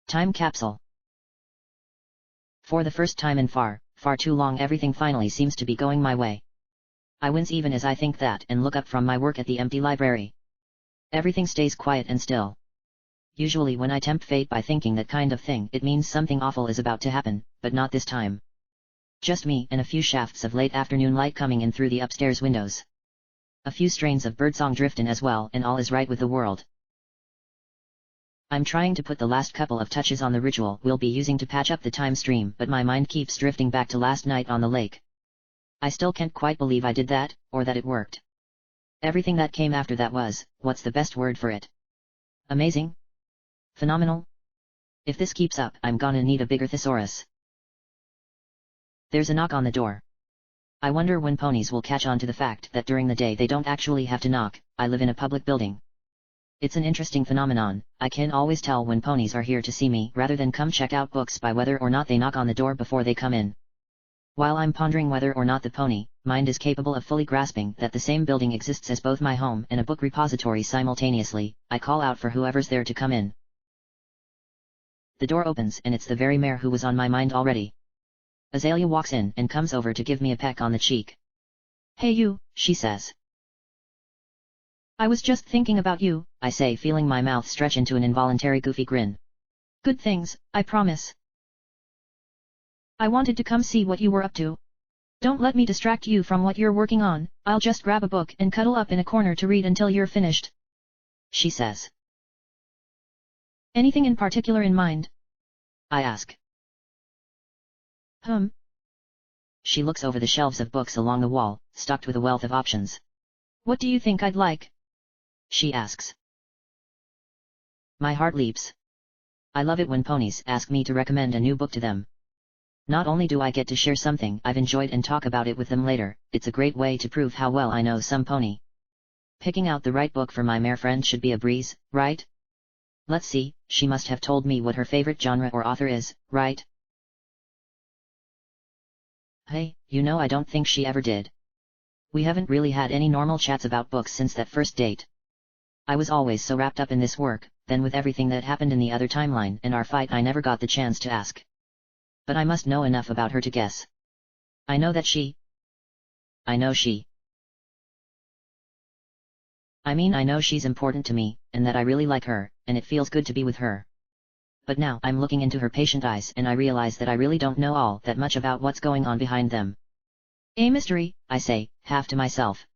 Time capsule. For the first time in far, far too long, everything finally seems to be going my way. I wince even as I think that and look up from my work at the empty library. Everything stays quiet and still. Usually when I tempt fate by thinking that kind of thing, it means something awful is about to happen, but not this time. Just me and a few shafts of late afternoon light coming in through the upstairs windows. A few strains of birdsong drift in as well, and all is right with the world. I'm trying to put the last couple of touches on the ritual we'll be using to patch up the time stream, but my mind keeps drifting back to last night on the lake. I still can't quite believe I did that, or that it worked. Everything that came after that was, what's the best word for it? Amazing? Phenomenal? If this keeps up, I'm gonna need a bigger thesaurus. There's a knock on the door. I wonder when ponies will catch on to the fact that during the day they don't actually have to knock. I live in a public building. It's an interesting phenomenon. I can always tell when ponies are here to see me rather than come check out books by whether or not they knock on the door before they come in. While I'm pondering whether or not the pony mind is capable of fully grasping that the same building exists as both my home and a book repository simultaneously, I call out for whoever's there to come in. The door opens and it's the very mare who was on my mind already. Azalea walks in and comes over to give me a peck on the cheek. "Hey you," she says. "I was just thinking about you," I say, feeling my mouth stretch into an involuntary goofy grin. "Good things, I promise. I wanted to come see what you were up to. Don't let me distract you from what you're working on. I'll just grab a book and cuddle up in a corner to read until you're finished," she says. "Anything in particular in mind?" I ask. She looks over the shelves of books along the wall, stocked with a wealth of options. "What do you think I'd like?" she asks. My heart leaps. I love it when ponies ask me to recommend a new book to them. Not only do I get to share something I've enjoyed and talk about it with them later, it's a great way to prove how well I know some pony. Picking out the right book for my mare friend should be a breeze, right? Let's see, she must have told me what her favorite genre or author is, right? Hey, you know, I don't think she ever did. We haven't really had any normal chats about books since that first date. I was always so wrapped up in this work, then with everything that happened in the other timeline and our fight, I never got the chance to ask. But I must know enough about her to guess. I know she. I know she's important to me, and that I really like her, and it feels good to be with her. But now I'm looking into her patient eyes and I realize that I really don't know all that much about what's going on behind them. "A mystery," I say, half to myself.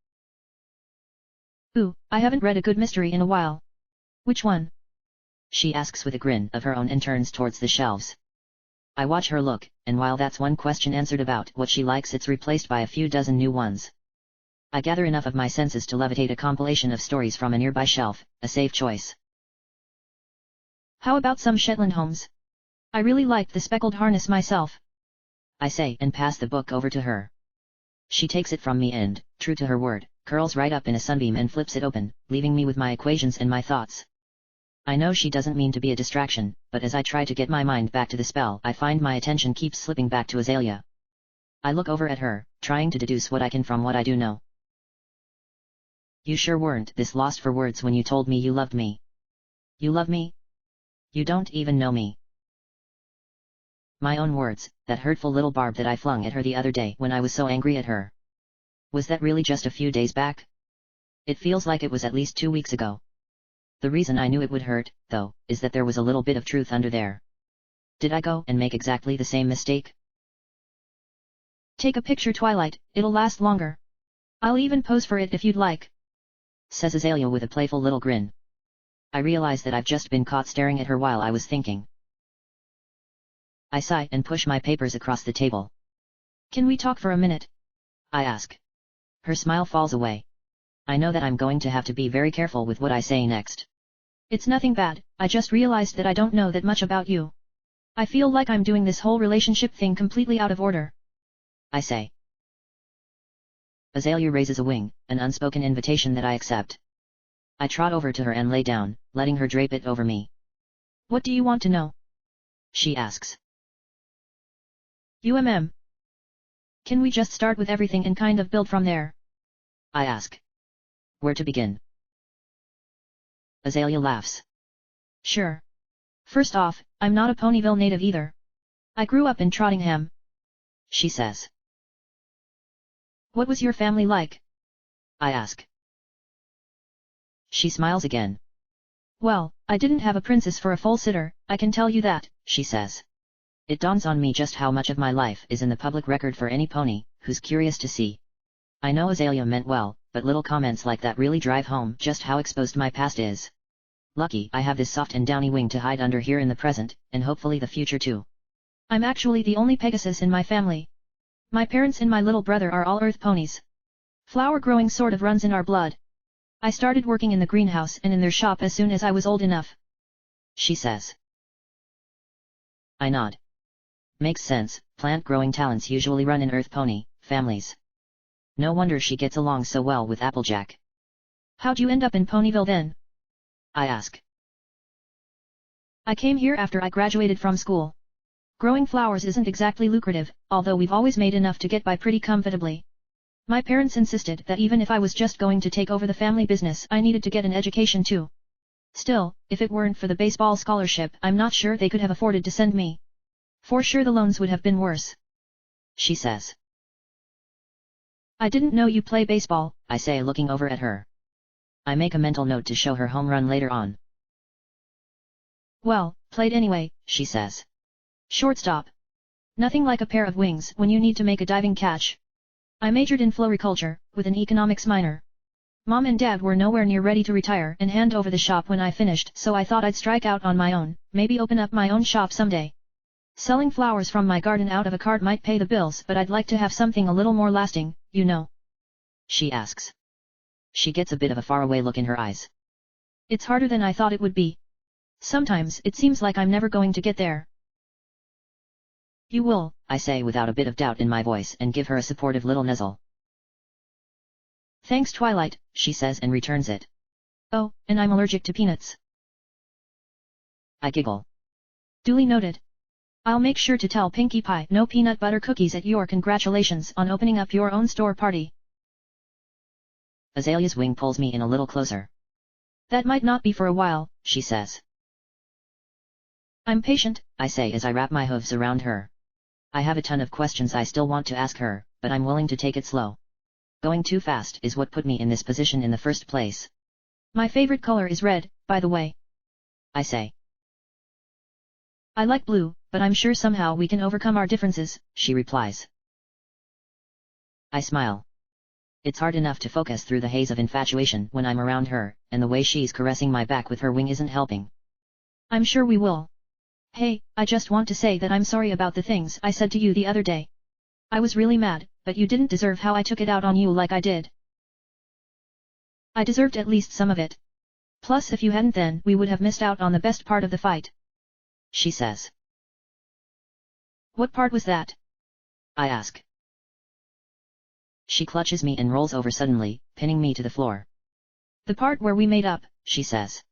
"Ooh, I haven't read a good mystery in a while." "Which one?" she asks with a grin of her own and turns towards the shelves. I watch her look, and while that's one question answered about what she likes, it's replaced by a few dozen new ones. I gather enough of my senses to levitate a compilation of stories from a nearby shelf, a safe choice. "How about some Shetland Homes? I really liked The Speckled Harness myself," I say and pass the book over to her. She takes it from me and, true to her word, curls right up in a sunbeam and flips it open, leaving me with my equations and my thoughts. I know she doesn't mean to be a distraction, but as I try to get my mind back to the spell, I find my attention keeps slipping back to Azalea. I look over at her, trying to deduce what I can from what I do know. "You sure weren't this lost for words when you told me you loved me." "You love me? You don't even know me." My own words, that hurtful little barb that I flung at her the other day when I was so angry at her. Was that really just a few days back? It feels like it was at least 2 weeks ago. The reason I knew it would hurt, though, is that there was a little bit of truth under there. Did I go and make exactly the same mistake? "Take a picture, Twilight, it'll last longer. I'll even pose for it if you'd like," says Azalea with a playful little grin. I realize that I've just been caught staring at her while I was thinking. I sigh and push my papers across the table. "Can we talk for a minute?" I ask. Her smile falls away. I know that I'm going to have to be very careful with what I say next. "It's nothing bad, I just realized that I don't know that much about you. I feel like I'm doing this whole relationship thing completely out of order," I say. Azalea raises a wing, an unspoken invitation that I accept. I trot over to her and lay down, letting her drape it over me. "What do you want to know?" she asks. Can we just start with everything and kind of build from there?" I ask. "Where to begin?" Azalea laughs. "Sure. First off, I'm not a Ponyville native either. I grew up in Trottingham. She says. What was your family like? I ask. She smiles again. Well, I didn't have a princess for a full sitter, I can tell you that, she says. It dawns on me just how much of my life is in the public record for any pony who's curious to see. I know Azalea meant well, but little comments like that really drive home just how exposed my past is. Lucky I have this soft and downy wing to hide under here in the present, and hopefully the future too. I'm actually the only Pegasus in my family. My parents and my little brother are all earth ponies. Flower growing sort of runs in our blood. I started working in the greenhouse and in their shop as soon as I was old enough. She says. I nod. Makes sense, plant growing talents usually run in earth pony families. No wonder she gets along so well with Applejack. How'd you end up in Ponyville then? I ask. I came here after I graduated from school. Growing flowers isn't exactly lucrative, although we've always made enough to get by pretty comfortably. My parents insisted that even if I was just going to take over the family business, I needed to get an education too. Still, if it weren't for the baseball scholarship, I'm not sure they could have afforded to send me. For sure the loans would have been worse. She says. I didn't know you play baseball, I say, looking over at her. I make a mental note to show her home run later on. Well, played anyway, she says. Shortstop. Nothing like a pair of wings when you need to make a diving catch. I majored in floriculture, with an economics minor. Mom and Dad were nowhere near ready to retire and hand over the shop when I finished, so I thought I'd strike out on my own, maybe open up my own shop someday. Selling flowers from my garden out of a cart might pay the bills, but I'd like to have something a little more lasting, you know. She asks. She gets a bit of a faraway look in her eyes. It's harder than I thought it would be. Sometimes it seems like I'm never going to get there. You will, I say without a bit of doubt in my voice and give her a supportive little nuzzle. Thanks Twilight, she says and returns it. Oh, and I'm allergic to peanuts. I giggle. Duly noted. I'll make sure to tell Pinkie Pie no peanut butter cookies at your congratulations on opening up your own store party. Azalea's wing pulls me in a little closer. That might not be for a while, she says. I'm patient, I say as I wrap my hooves around her. I have a ton of questions I still want to ask her, but I'm willing to take it slow. Going too fast is what put me in this position in the first place. My favorite color is red, by the way. I say. I like blue, but I'm sure somehow we can overcome our differences, she replies. I smile. It's hard enough to focus through the haze of infatuation when I'm around her, and the way she's caressing my back with her wing isn't helping. I'm sure we will. Hey, I just want to say that I'm sorry about the things I said to you the other day. I was really mad, but you didn't deserve how I took it out on you like I did. I deserved at least some of it. Plus if you hadn't then we would have missed out on the best part of the fight. She says. What part was that? I ask. She clutches me and rolls over suddenly, pinning me to the floor. The part where we made up, she says.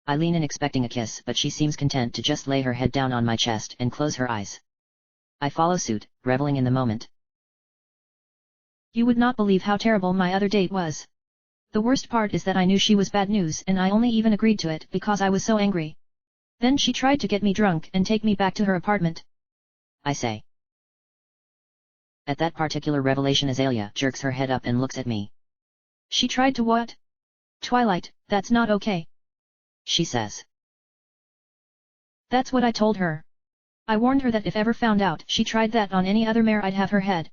I lean in expecting a kiss, but she seems content to just lay her head down on my chest and close her eyes. I follow suit, reveling in the moment. You would not believe how terrible my other date was. The worst part is that I knew she was bad news and I only even agreed to it because I was so angry. Then she tried to get me drunk and take me back to her apartment. I say. At that particular revelation Azalea jerks her head up and looks at me. She tried to what? Twilight, that's not okay. She says. That's what I told her. I warned her that if ever found out she tried that on any other mare I'd have her head.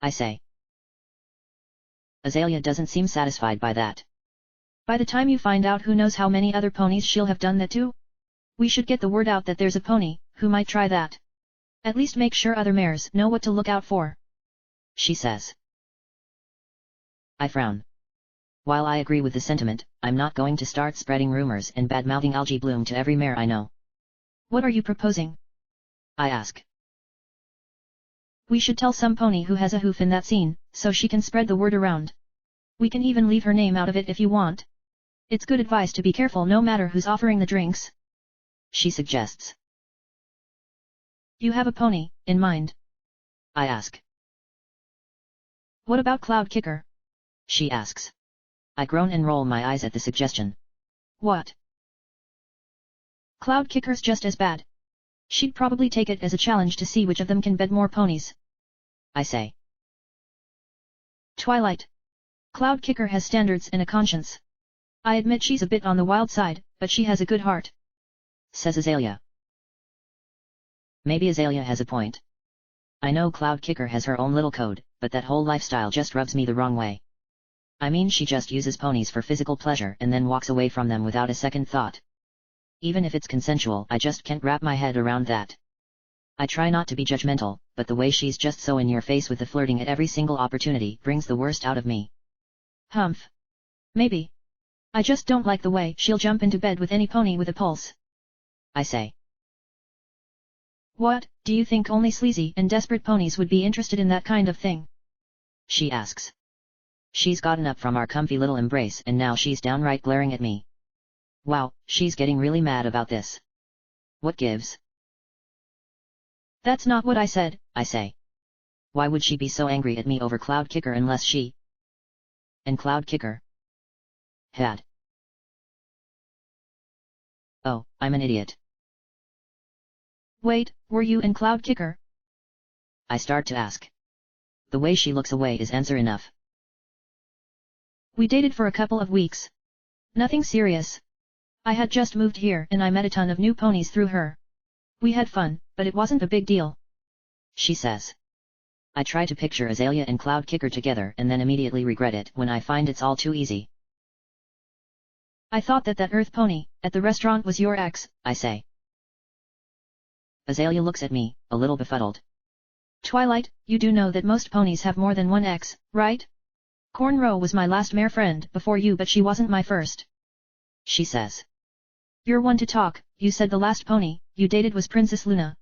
I say. Azalea doesn't seem satisfied by that. By the time you find out, who knows how many other ponies she'll have done that to? We should get the word out that there's a pony who might try that. At least make sure other mares know what to look out for. She says. I frown. While I agree with the sentiment, I'm not going to start spreading rumors and bad-mouthing Algae Bloom to every mare I know. What are you proposing? I ask. We should tell some pony who has a hoof in that scene, so she can spread the word around. We can even leave her name out of it if you want. It's good advice to be careful no matter who's offering the drinks. She suggests. You have a pony in mind? I ask. What about Cloud Kicker? She asks. I groan and roll my eyes at the suggestion. What? Cloud Kicker's just as bad. She'd probably take it as a challenge to see which of them can bed more ponies. I say. Twilight. Cloud Kicker has standards and a conscience. I admit she's a bit on the wild side, but she has a good heart, says Azalea. Maybe Azalea has a point. I know Cloud Kicker has her own little code, but that whole lifestyle just rubs me the wrong way. I mean, she just uses ponies for physical pleasure and then walks away from them without a second thought. Even if it's consensual, I just can't wrap my head around that. I try not to be judgmental, but the way she's just so in your face with the flirting at every single opportunity brings the worst out of me. Humph. Maybe. I just don't like the way she'll jump into bed with any pony with a pulse. I say. What, do you think only sleazy and desperate ponies would be interested in that kind of thing? She asks. She's gotten up from our comfy little embrace and now she's downright glaring at me. Wow, she's getting really mad about this. What gives? That's not what I said, I say. Why would she be so angry at me over Cloud Kicker unless she... And Cloud Kicker? Had. Oh, I'm an idiot. Wait, were you and Cloud Kicker? I start to ask. The way she looks away is answer enough. We dated for a couple of weeks. Nothing serious. I had just moved here and I met a ton of new ponies through her. We had fun, but it wasn't a big deal, she says. I try to picture Azalea and Cloud Kicker together and then immediately regret it when I find it's all too easy. I thought that Earth pony at the restaurant was your ex, I say. Azalea looks at me, a little befuddled. Twilight, you do know that most ponies have more than one ex, right? Cornrow was my last mare friend before you, but she wasn't my first, she says. You're one to talk. You said the last pony you dated was Princess Luna.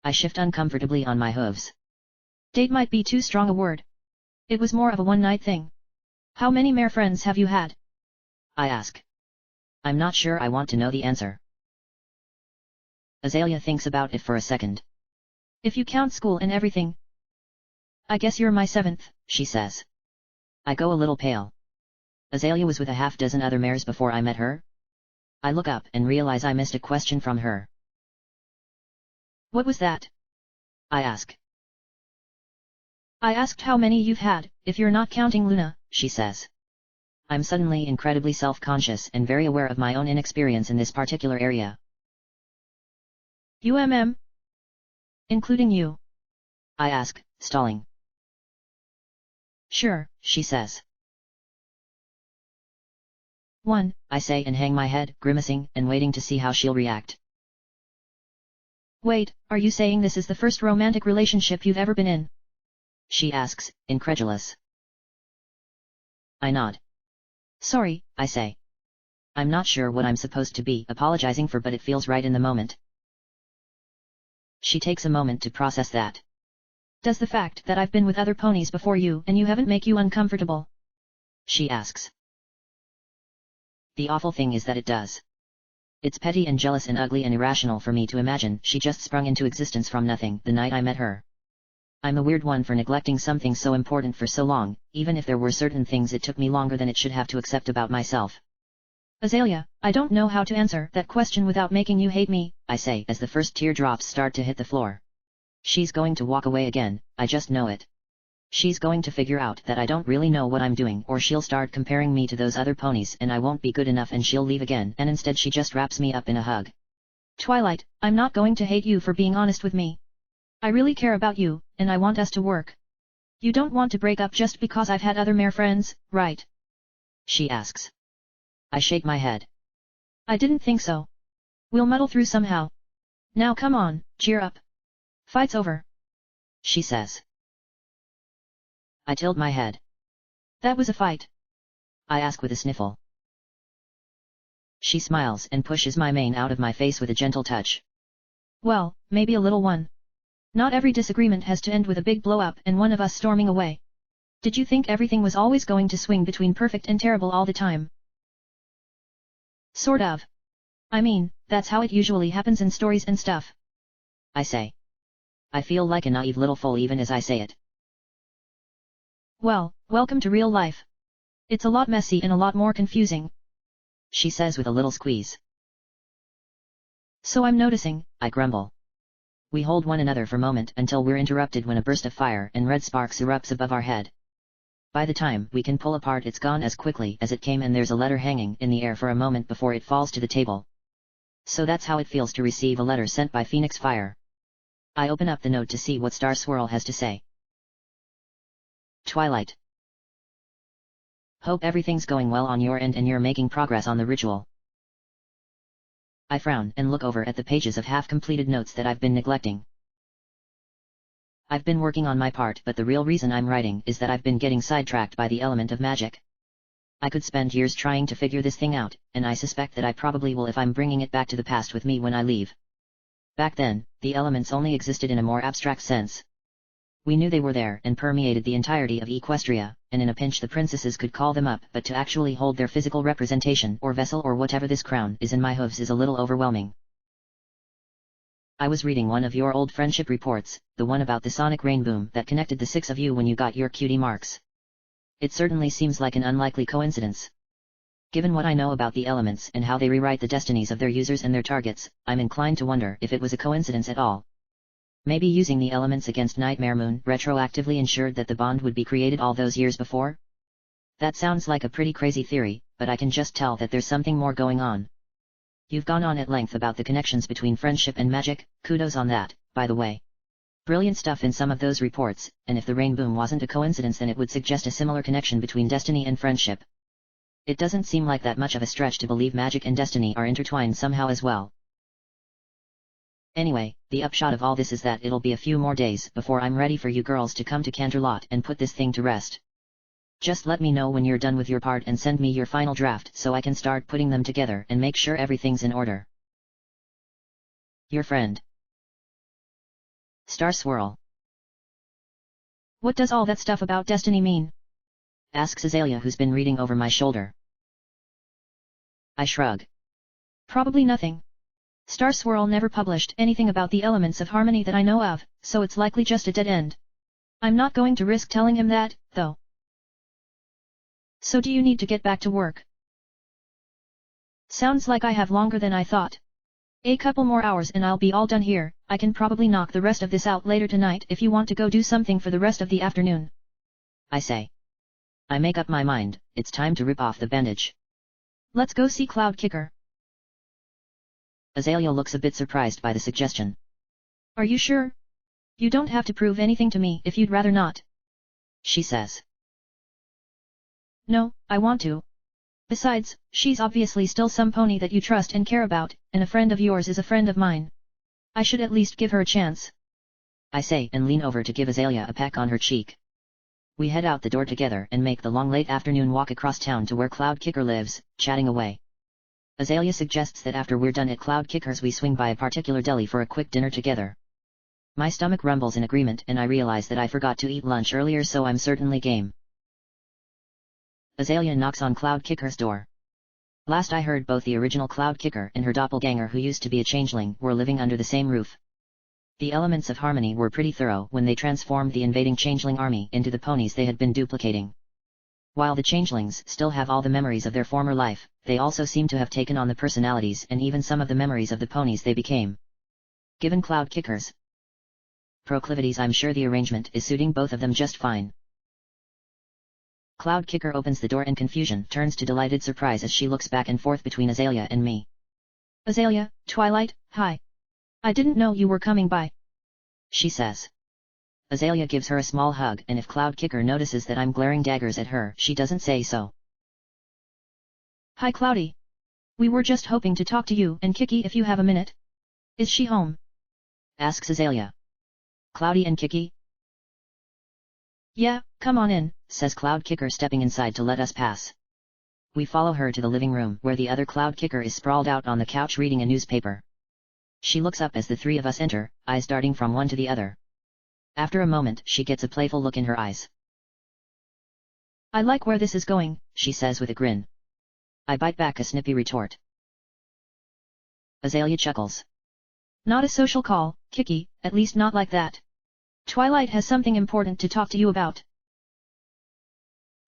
I shift uncomfortably on my hooves. Date might be too strong a word. It was more of a one-night thing. How many mare friends have you had? I ask. I'm not sure I want to know the answer. Azalea thinks about it for a second. If you count school and everything, I guess you're my seventh, she says. I go a little pale. Azalea was with a half-dozen other mares before I met her? I look up and realize I missed a question from her. What was that? I ask. I asked how many you've had, if you're not counting Luna, she says. I'm suddenly incredibly self-conscious and very aware of my own inexperience in this particular area. Including you? I ask, stalling. Sure, she says. 1, I say and hang my head, grimacing and waiting to see how she'll react. Wait, are you saying this is the first romantic relationship you've ever been in? She asks, incredulous. I nod. Sorry, I say. I'm not sure what I'm supposed to be apologizing for, but it feels right in the moment. She takes a moment to process that. Does the fact that I've been with other ponies before you and you haven't make you uncomfortable? She asks. The awful thing is that it does. It's petty and jealous and ugly and irrational for me to imagine she just sprung into existence from nothing the night I met her. I'm a weird one for neglecting something so important for so long, even if there were certain things it took me longer than it should have to accept about myself. Azalea, I don't know how to answer that question without making you hate me, I say as the first teardrops start to hit the floor. She's going to walk away again, I just know it. She's going to figure out that I don't really know what I'm doing, or she'll start comparing me to those other ponies and I won't be good enough and she'll leave again, and instead she just wraps me up in a hug. Twilight, I'm not going to hate you for being honest with me. I really care about you, and I want us to work. You don't want to break up just because I've had other mare friends, right? She asks. I shake my head. I didn't think so. We'll muddle through somehow. Now come on, cheer up. Fight's over, she says. I tilt my head. That was a fight? I ask with a sniffle. She smiles and pushes my mane out of my face with a gentle touch. Well, maybe a little one. Not every disagreement has to end with a big blow-up and one of us storming away. Did you think everything was always going to swing between perfect and terrible all the time? Sort of. I mean, that's how it usually happens in stories and stuff, I say. I feel like a naive little fool even as I say it. Well, welcome to real life. It's a lot messy and a lot more confusing, she says with a little squeeze. So I'm noticing, I grumble. We hold one another for a moment until we're interrupted when a burst of fire and red sparks erupts above our head. By the time we can pull apart, it's gone as quickly as it came, and there's a letter hanging in the air for a moment before it falls to the table. So that's how it feels to receive a letter sent by Phoenix Fire. I open up the note to see what Star Swirl has to say. Twilight. Hope everything's going well on your end and you're making progress on the ritual. I frown and look over at the pages of half-completed notes that I've been neglecting. I've been working on my part, but the real reason I'm writing is that I've been getting sidetracked by the element of magic. I could spend years trying to figure this thing out, and I suspect that I probably will if I'm bringing it back to the past with me when I leave. Back then, the elements only existed in a more abstract sense. We knew they were there and permeated the entirety of Equestria, and in a pinch the princesses could call them up, but to actually hold their physical representation or vessel or whatever this crown is in my hooves is a little overwhelming. I was reading one of your old friendship reports, the one about the sonic rain boom that connected the six of you when you got your cutie marks. It certainly seems like an unlikely coincidence. Given what I know about the elements and how they rewrite the destinies of their users and their targets, I'm inclined to wonder if it was a coincidence at all. Maybe using the elements against Nightmare Moon retroactively ensured that the bond would be created all those years before? That sounds like a pretty crazy theory, but I can just tell that there's something more going on. You've gone on at length about the connections between friendship and magic, kudos on that, by the way. Brilliant stuff in some of those reports, and if the rain boom wasn't a coincidence then it would suggest a similar connection between destiny and friendship. It doesn't seem like that much of a stretch to believe magic and destiny are intertwined somehow as well. Anyway, the upshot of all this is that it'll be a few more days before I'm ready for you girls to come to Canterlot and put this thing to rest. Just let me know when you're done with your part and send me your final draft so I can start putting them together and make sure everything's in order. Your friend, Star Swirl. What does all that stuff about destiny mean? Asks Azalea, who's been reading over my shoulder. I shrug. Probably nothing. Star Swirl never published anything about the elements of harmony that I know of, so it's likely just a dead end. I'm not going to risk telling him that, though. So do you need to get back to work? Sounds like I have longer than I thought. A couple more hours and I'll be all done here. I can probably knock the rest of this out later tonight if you want to go do something for the rest of the afternoon. I say. I make up my mind, it's time to rip off the bandage. Let's go see Cloud Kicker. Azalea looks a bit surprised by the suggestion. Are you sure? You don't have to prove anything to me if you'd rather not. She says. No, I want to. Besides, she's obviously still some pony that you trust and care about, and a friend of yours is a friend of mine. I should at least give her a chance. I say and lean over to give Azalea a peck on her cheek. We head out the door together and make the long late afternoon walk across town to where Cloud Kicker lives, chatting away. Azalea suggests that after we're done at Cloud Kicker's we swing by a particular deli for a quick dinner together. My stomach rumbles in agreement and I realize that I forgot to eat lunch earlier, so I'm certainly game. Azalea knocks on Cloud Kicker's door. Last I heard, both the original Cloud Kicker and her doppelganger, who used to be a changeling, were living under the same roof. The elements of harmony were pretty thorough when they transformed the invading changeling army into the ponies they had been duplicating. While the changelings still have all the memories of their former life, they also seem to have taken on the personalities and even some of the memories of the ponies they became. Given Cloud Kicker's proclivities, I'm sure the arrangement is suiting both of them just fine. Cloud Kicker opens the door and confusion turns to delighted surprise as she looks back and forth between Azalea and me. Azalea, Twilight, hi. I didn't know you were coming by. She says. Azalea gives her a small hug, and if Cloud Kicker notices that I'm glaring daggers at her, she doesn't say so. Hi Cloudy. We were just hoping to talk to you and Kiki if you have a minute. Is she home? Asks Azalea. Cloudy and Kiki? Yeah, come on in, says Cloud Kicker, stepping inside to let us pass. We follow her to the living room where the other Cloud Kicker is sprawled out on the couch reading a newspaper. She looks up as the three of us enter, eyes darting from one to the other. After a moment she gets a playful look in her eyes. I like where this is going, she says with a grin. I bite back a snippy retort. Azalea chuckles. Not a social call, Kiki, at least not like that. Twilight has something important to talk to you about.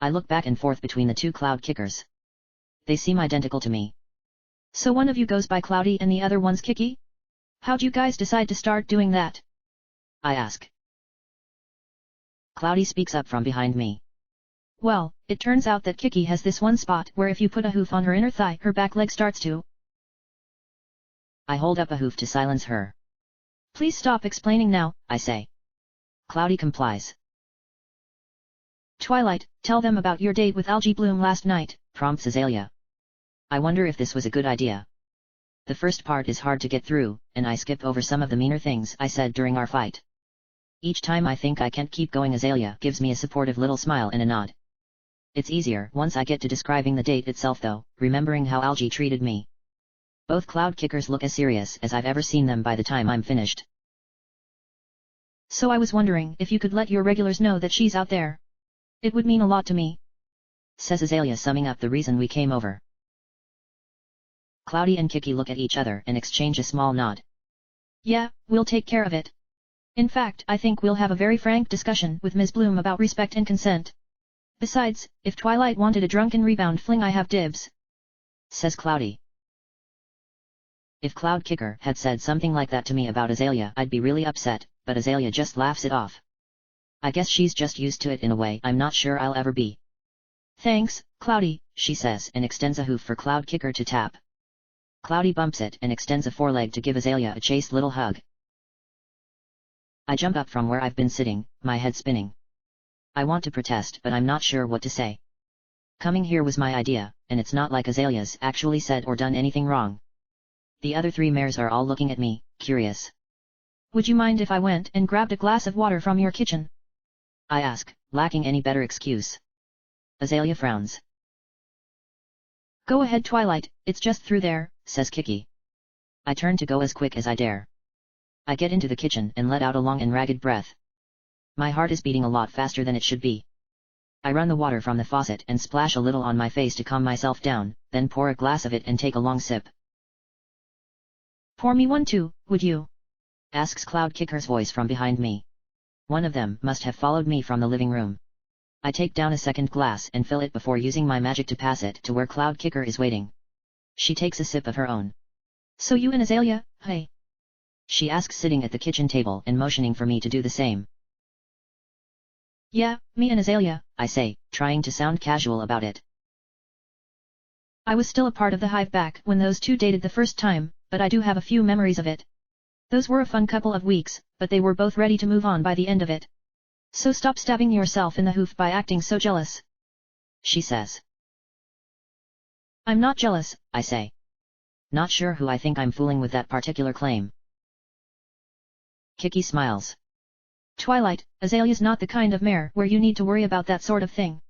I look back and forth between the two Cloud Kickers. They seem identical to me. So one of you goes by Cloudy and the other one's Kiki? How'd you guys decide to start doing that? I ask. Cloudy speaks up from behind me. Well, it turns out that Kiki has this one spot where if you put a hoof on her inner thigh, her back leg starts to. I hold up a hoof to silence her. Please stop explaining now, I say. Cloudy complies. Twilight, tell them about your date with Algae Bloom last night, prompts Azalea. I wonder if this was a good idea. The first part is hard to get through, and I skip over some of the meaner things I said during our fight. Each time I think I can't keep going, Azalea gives me a supportive little smile and a nod. It's easier once I get to describing the date itself though, remembering how Algae treated me. Both cloud kickers look as serious as I've ever seen them by the time I'm finished. So I was wondering if you could let your regulars know that she's out there. It would mean a lot to me, says Azalea, summing up the reason we came over. Cloudy and Kiki look at each other and exchange a small nod. Yeah, we'll take care of it. In fact, I think we'll have a very frank discussion with Ms. Bloom about respect and consent. Besides, if Twilight wanted a drunken rebound fling, I have dibs, says Cloudy. If Cloud Kicker had said something like that to me about Azalea, I'd be really upset, but Azalea just laughs it off. I guess she's just used to it in a way I'm not sure I'll ever be. Thanks, Cloudy, she says and extends a hoof for Cloud Kicker to tap. Cloudy bumps it and extends a foreleg to give Azalea a chaste little hug. I jump up from where I've been sitting, my head spinning. I want to protest, but I'm not sure what to say. Coming here was my idea, and it's not like Azalea's actually said or done anything wrong. The other three mares are all looking at me, curious. Would you mind if I went and grabbed a glass of water from your kitchen? I ask, lacking any better excuse. Azalea frowns. Go ahead, Twilight, it's just through there, says Kiki. I turn to go as quick as I dare. I get into the kitchen and let out a long and ragged breath. My heart is beating a lot faster than it should be. I run the water from the faucet and splash a little on my face to calm myself down, then pour a glass of it and take a long sip. Pour me one too, would you? Asks Cloud Kicker's voice from behind me. One of them must have followed me from the living room. I take down a second glass and fill it before using my magic to pass it to where Cloud Kicker is waiting. She takes a sip of her own. So you and Azalea, hey? She asks, sitting at the kitchen table and motioning for me to do the same. Yeah, me and Azalea, I say, trying to sound casual about it. I was still a part of the hive back when those two dated the first time, but I do have a few memories of it. Those were a fun couple of weeks, but they were both ready to move on by the end of it. So stop stabbing yourself in the hoof by acting so jealous, she says. I'm not jealous, I say. Not sure who I think I'm fooling with that particular claim. Kiki smiles. Twilight, Azalea's not the kind of mare where you need to worry about that sort of thing.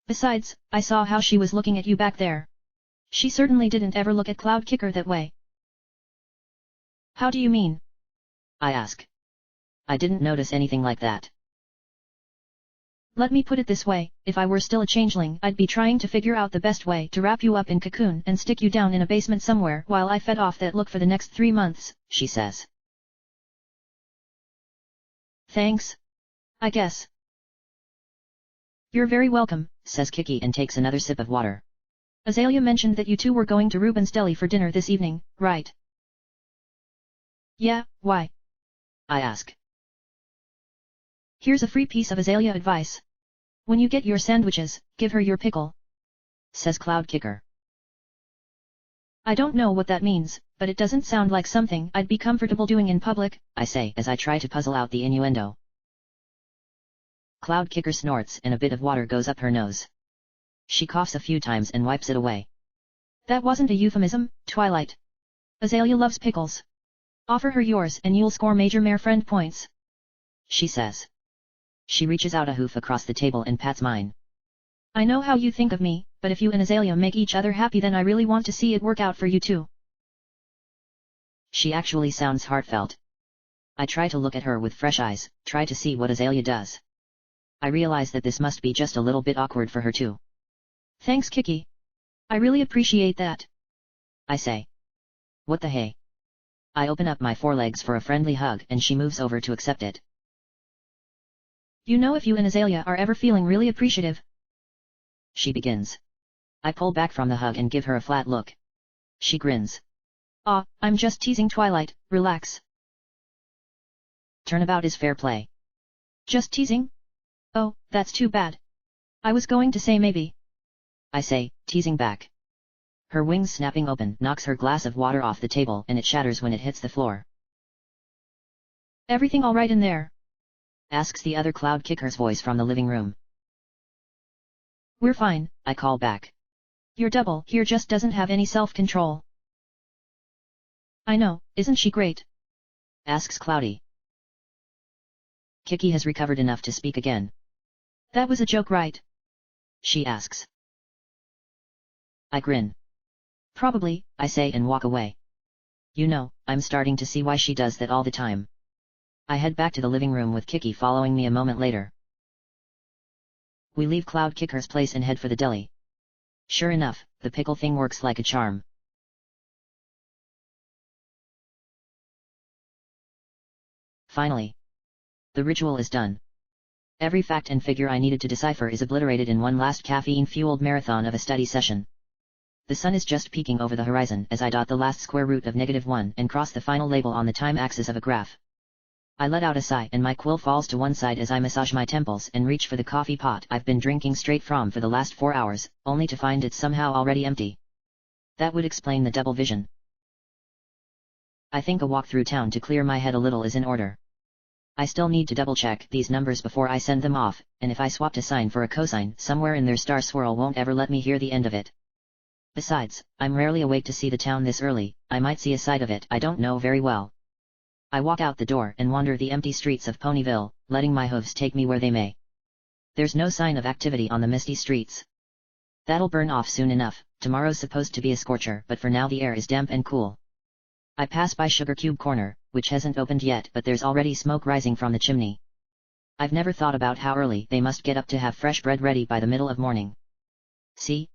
Besides, I saw how she was looking at you back there. She certainly didn't ever look at Cloud Kicker that way. How do you mean? I ask. I didn't notice anything like that. Let me put it this way, if I were still a changeling, I'd be trying to figure out the best way to wrap you up in cocoon and stick you down in a basement somewhere while I fed off that look for the next 3 months, she says. Thanks. I guess. You're very welcome, says Kiki and takes another sip of water. Azalea mentioned that you two were going to Ruben's Deli for dinner this evening, right? Yeah, why? I ask. Here's a free piece of Azalea advice. When you get your sandwiches, give her your pickle, says Cloud Kicker. I don't know what that means, but it doesn't sound like something I'd be comfortable doing in public, I say as I try to puzzle out the innuendo. Cloud Kicker snorts and a bit of water goes up her nose. She coughs a few times and wipes it away. That wasn't a euphemism, Twilight. Azalea loves pickles. Offer her yours and you'll score major mare friend points, she says. She reaches out a hoof across the table and pats mine. I know how you think of me, but if you and Azalea make each other happy, then I really want to see it work out for you too. She actually sounds heartfelt. I try to look at her with fresh eyes, try to see what Azalea does. I realize that this must be just a little bit awkward for her too. Thanks, Kiki. I really appreciate that, I say. What the hey? I open up my forelegs for a friendly hug and she moves over to accept it. You know, if you and Azalea are ever feeling really appreciative, she begins. I pull back from the hug and give her a flat look. She grins. Ah, I'm just teasing Twilight, relax. Turnabout is fair play. Just teasing? Oh, that's too bad. I was going to say maybe. I say, teasing back. Her wings snapping open knocks her glass of water off the table and it shatters when it hits the floor. Everything all right in there? Asks the other cloud kicker's voice from the living room. We're fine, I call back. Your double here just doesn't have any self-control. I know, isn't she great? Asks Cloudy. Kiki has recovered enough to speak again. That was a joke, right? She asks. I grin. Probably, I say and walk away. You know, I'm starting to see why she does that all the time. I head back to the living room with Kiki following me a moment later. We leave Cloud Kicker's place and head for the deli. Sure enough, the pickle thing works like a charm. Finally. The ritual is done. Every fact and figure I needed to decipher is obliterated in one last caffeine-fueled marathon of a study session. The sun is just peeking over the horizon as I dot the last square root of -1 and cross the final label on the time axis of a graph. I let out a sigh and my quill falls to one side as I massage my temples and reach for the coffee pot I've been drinking straight from for the last 4 hours, only to find it's somehow already empty. That would explain the double vision. I think a walk through town to clear my head a little is in order. I still need to double-check these numbers before I send them off, and if I swapped a sine for a cosine somewhere in their star swirl won't ever let me hear the end of it. Besides, I'm rarely awake to see the town this early, I might see a side of it I don't know very well. I walk out the door and wander the empty streets of Ponyville, letting my hooves take me where they may. There's no sign of activity on the misty streets. That'll burn off soon enough, tomorrow's supposed to be a scorcher but for now the air is damp and cool. I pass by Sugar Cube Corner, which hasn't opened yet but there's already smoke rising from the chimney. I've never thought about how early they must get up to have fresh bread ready by the middle of morning. See?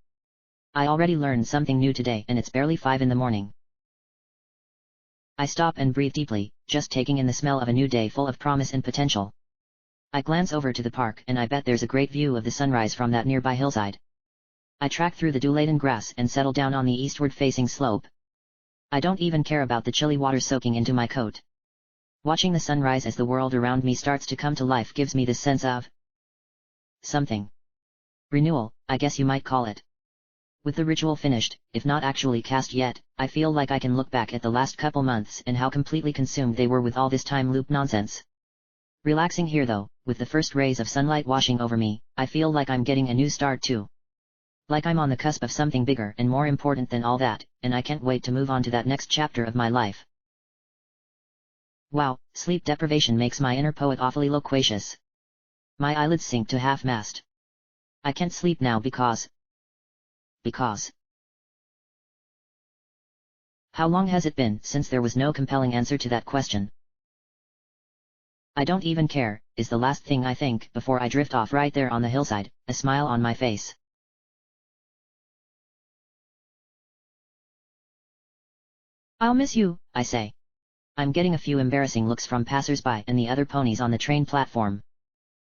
I already learned something new today and it's barely 5 in the morning. I stop and breathe deeply, just taking in the smell of a new day full of promise and potential. I glance over to the park and I bet there's a great view of the sunrise from that nearby hillside. I track through the dew-laden grass and settle down on the eastward-facing slope. I don't even care about the chilly water soaking into my coat. Watching the sunrise as the world around me starts to come to life gives me this sense of something. Renewal, I guess you might call it. With the ritual finished, if not actually cast yet, I feel like I can look back at the last couple months and how completely consumed they were with all this time loop nonsense. Relaxing here though, with the first rays of sunlight washing over me, I feel like I'm getting a new start too. Like I'm on the cusp of something bigger and more important than all that, and I can't wait to move on to that next chapter of my life. Wow, sleep deprivation makes my inner poet awfully loquacious. My eyelids sink to half-mast. I can't sleep now because... How long has it been since there was no compelling answer to that question? I don't even care, is the last thing I think before I drift off right there on the hillside, a smile on my face. I'll miss you, I say. I'm getting a few embarrassing looks from passers-by and the other ponies on the train platform.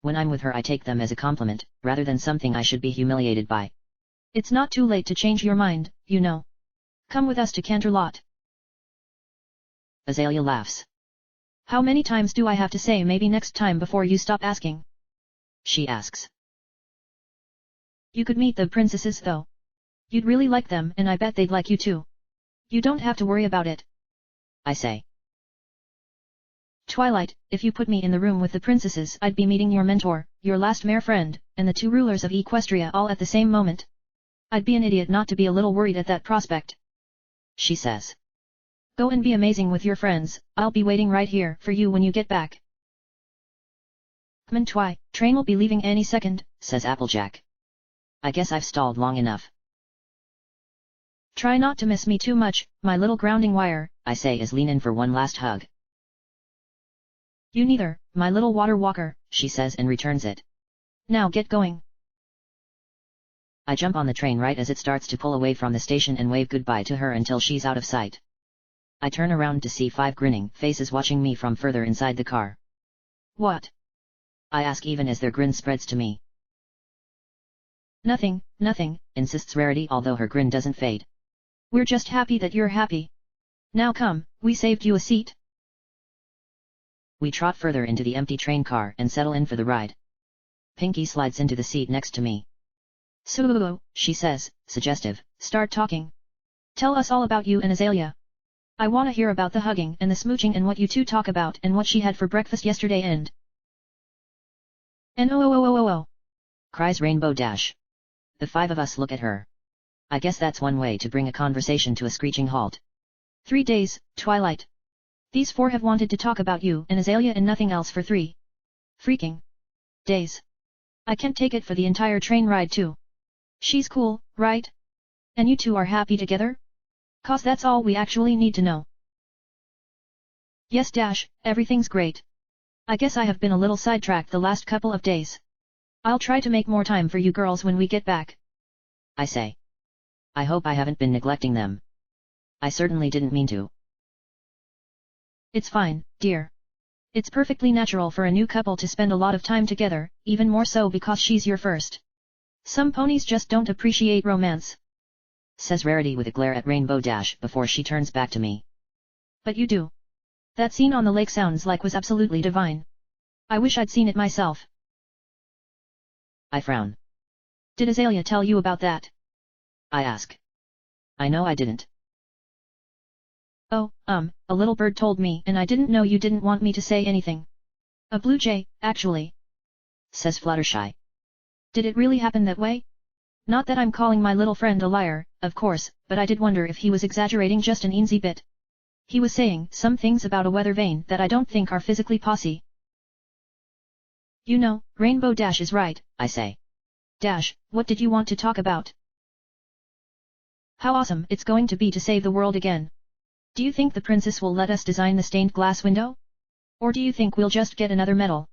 When I'm with her I take them as a compliment, rather than something I should be humiliated by. It's not too late to change your mind, you know. Come with us to Canterlot. Azalea laughs. How many times do I have to say maybe next time before you stop asking? She asks. You could meet the princesses though. You'd really like them and I bet they'd like you too. You don't have to worry about it. I say. Twilight, if you put me in the room with the princesses I'd be meeting your mentor, your last mare friend, and the 2 rulers of Equestria all at the same moment. I'd be an idiot not to be a little worried at that prospect. She says. Go and be amazing with your friends, I'll be waiting right here for you when you get back. Come on Twi, train will be leaving any second, says Applejack. I guess I've stalled long enough. Try not to miss me too much, my little grounding wire, I say as lean in for one last hug. You neither, my little water walker, she says and returns it. Now get going. I jump on the train right as it starts to pull away from the station and wave goodbye to her until she's out of sight. I turn around to see 5 grinning faces watching me from further inside the car. What? I ask even as their grin spreads to me. Nothing, insists Rarity although her grin doesn't fade. We're just happy that you're happy. Now come, we saved you a seat. We trot further into the empty train car and settle in for the ride. Pinky slides into the seat next to me. So, she says, suggestive. Start talking. Tell us all about you and Azalea. I wanna hear about the hugging and the smooching and what you two talk about and what she had for breakfast yesterday and... Oh, cries Rainbow Dash. The five of us look at her. I guess that's one way to bring a conversation to a screeching halt. 3 days, Twilight. These 4 have wanted to talk about you and Azalea and nothing else for 3 freaking days. I can't take it for the entire train ride too. She's cool, right? And you two are happy together? 'Cause that's all we actually need to know. Yes Dash, everything's great. I guess I have been a little sidetracked the last couple of days. I'll try to make more time for you girls when we get back. I say. I hope I haven't been neglecting them. I certainly didn't mean to. It's fine, dear. It's perfectly natural for a new couple to spend a lot of time together, even more so because she's your first. Some ponies just don't appreciate romance, says Rarity with a glare at Rainbow Dash before she turns back to me. But you do. That scene on the lake sounds like was absolutely divine. I wish I'd seen it myself. I frown. Did Azalea tell you about that? I ask. I know I didn't. Oh, a little bird told me and I didn't know you didn't want me to say anything. A blue jay, actually, says Fluttershy. Did it really happen that way? Not that I'm calling my little friend a liar, of course, but I did wonder if he was exaggerating just an eensy bit. He was saying some things about a weather vane that I don't think are physically possible. You know, Rainbow Dash is right, I say. Dash, what did you want to talk about? How awesome it's going to be to save the world again. Do you think the princess will let us design the stained glass window? Or do you think we'll just get another medal?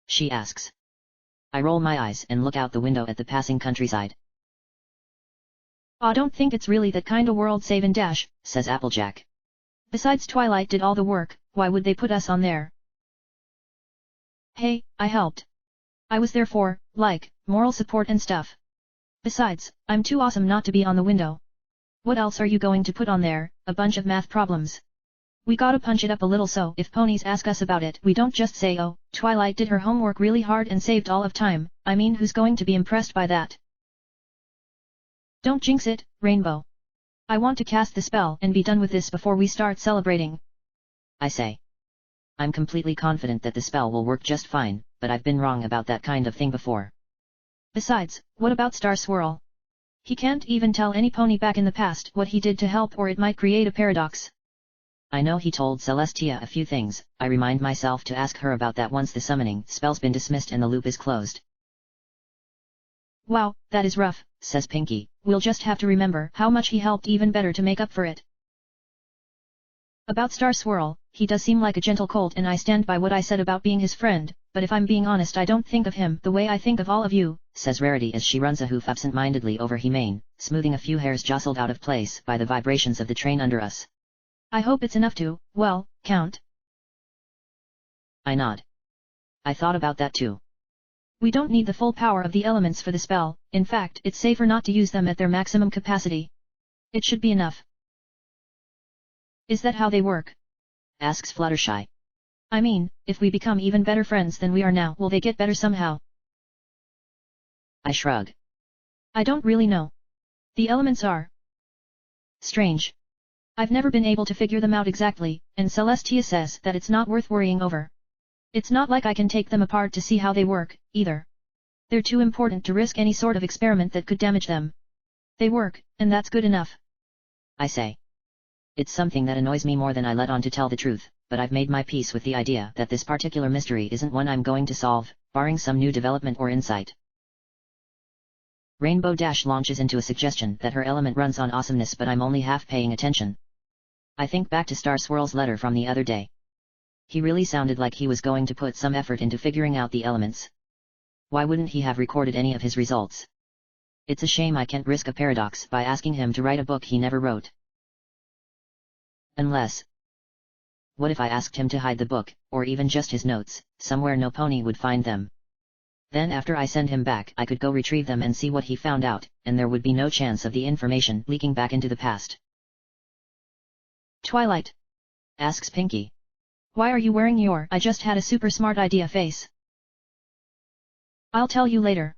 She asks. I roll my eyes and look out the window at the passing countryside. I don't think it's really that kind of world saving, Dash, says Applejack. Besides Twilight did all the work, why would they put us on there? Hey, I helped. I was there for, like, moral support and stuff. Besides, I'm too awesome not to be on the window. What else are you going to put on there, a bunch of math problems? We gotta punch it up a little so if ponies ask us about it we don't just say oh, Twilight did her homework really hard and saved all of time, I mean who's going to be impressed by that? Don't jinx it, Rainbow. I want to cast the spell and be done with this before we start celebrating. I say. I'm completely confident that the spell will work just fine, but I've been wrong about that kind of thing before. Besides, what about Star Swirl? He can't even tell any pony back in the past what he did to help or it might create a paradox. I know he told Celestia a few things, I remind myself to ask her about that once the summoning spell's been dismissed and the loop is closed. Wow, that is rough, says Pinky. We'll just have to remember how much he helped even better to make up for it. About Star Swirl, he does seem like a gentle colt and I stand by what I said about being his friend, but if I'm being honest I don't think of him the way I think of all of you, says Rarity as she runs a hoof absent-mindedly over Humane, smoothing a few hairs jostled out of place by the vibrations of the train under us. I hope it's enough to, well, count. I nod. I thought about that too. We don't need the full power of the elements for the spell, in fact it's safer not to use them at their maximum capacity. It should be enough. Is that how they work? Asks Fluttershy. I mean, if we become even better friends than we are now will they get better somehow? I shrug. I don't really know. The elements are strange. I've never been able to figure them out exactly, and Celestia says that it's not worth worrying over. It's not like I can take them apart to see how they work, either. They're too important to risk any sort of experiment that could damage them. They work, and that's good enough. I say. It's something that annoys me more than I let on to tell the truth, but I've made my peace with the idea that this particular mystery isn't one I'm going to solve, barring some new development or insight. Rainbow Dash launches into a suggestion that her element runs on awesomeness but I'm only half paying attention. I think back to Star Swirl's letter from the other day. He really sounded like he was going to put some effort into figuring out the elements. Why wouldn't he have recorded any of his results? It's a shame I can't risk a paradox by asking him to write a book he never wrote. Unless... What if I asked him to hide the book, or even just his notes, somewhere no pony would find them? Then after I send him back I could go retrieve them and see what he found out, and there would be no chance of the information leaking back into the past. Twilight? Asks Pinky. Why are you wearing your "I just had a super smart idea" face? I'll tell you later.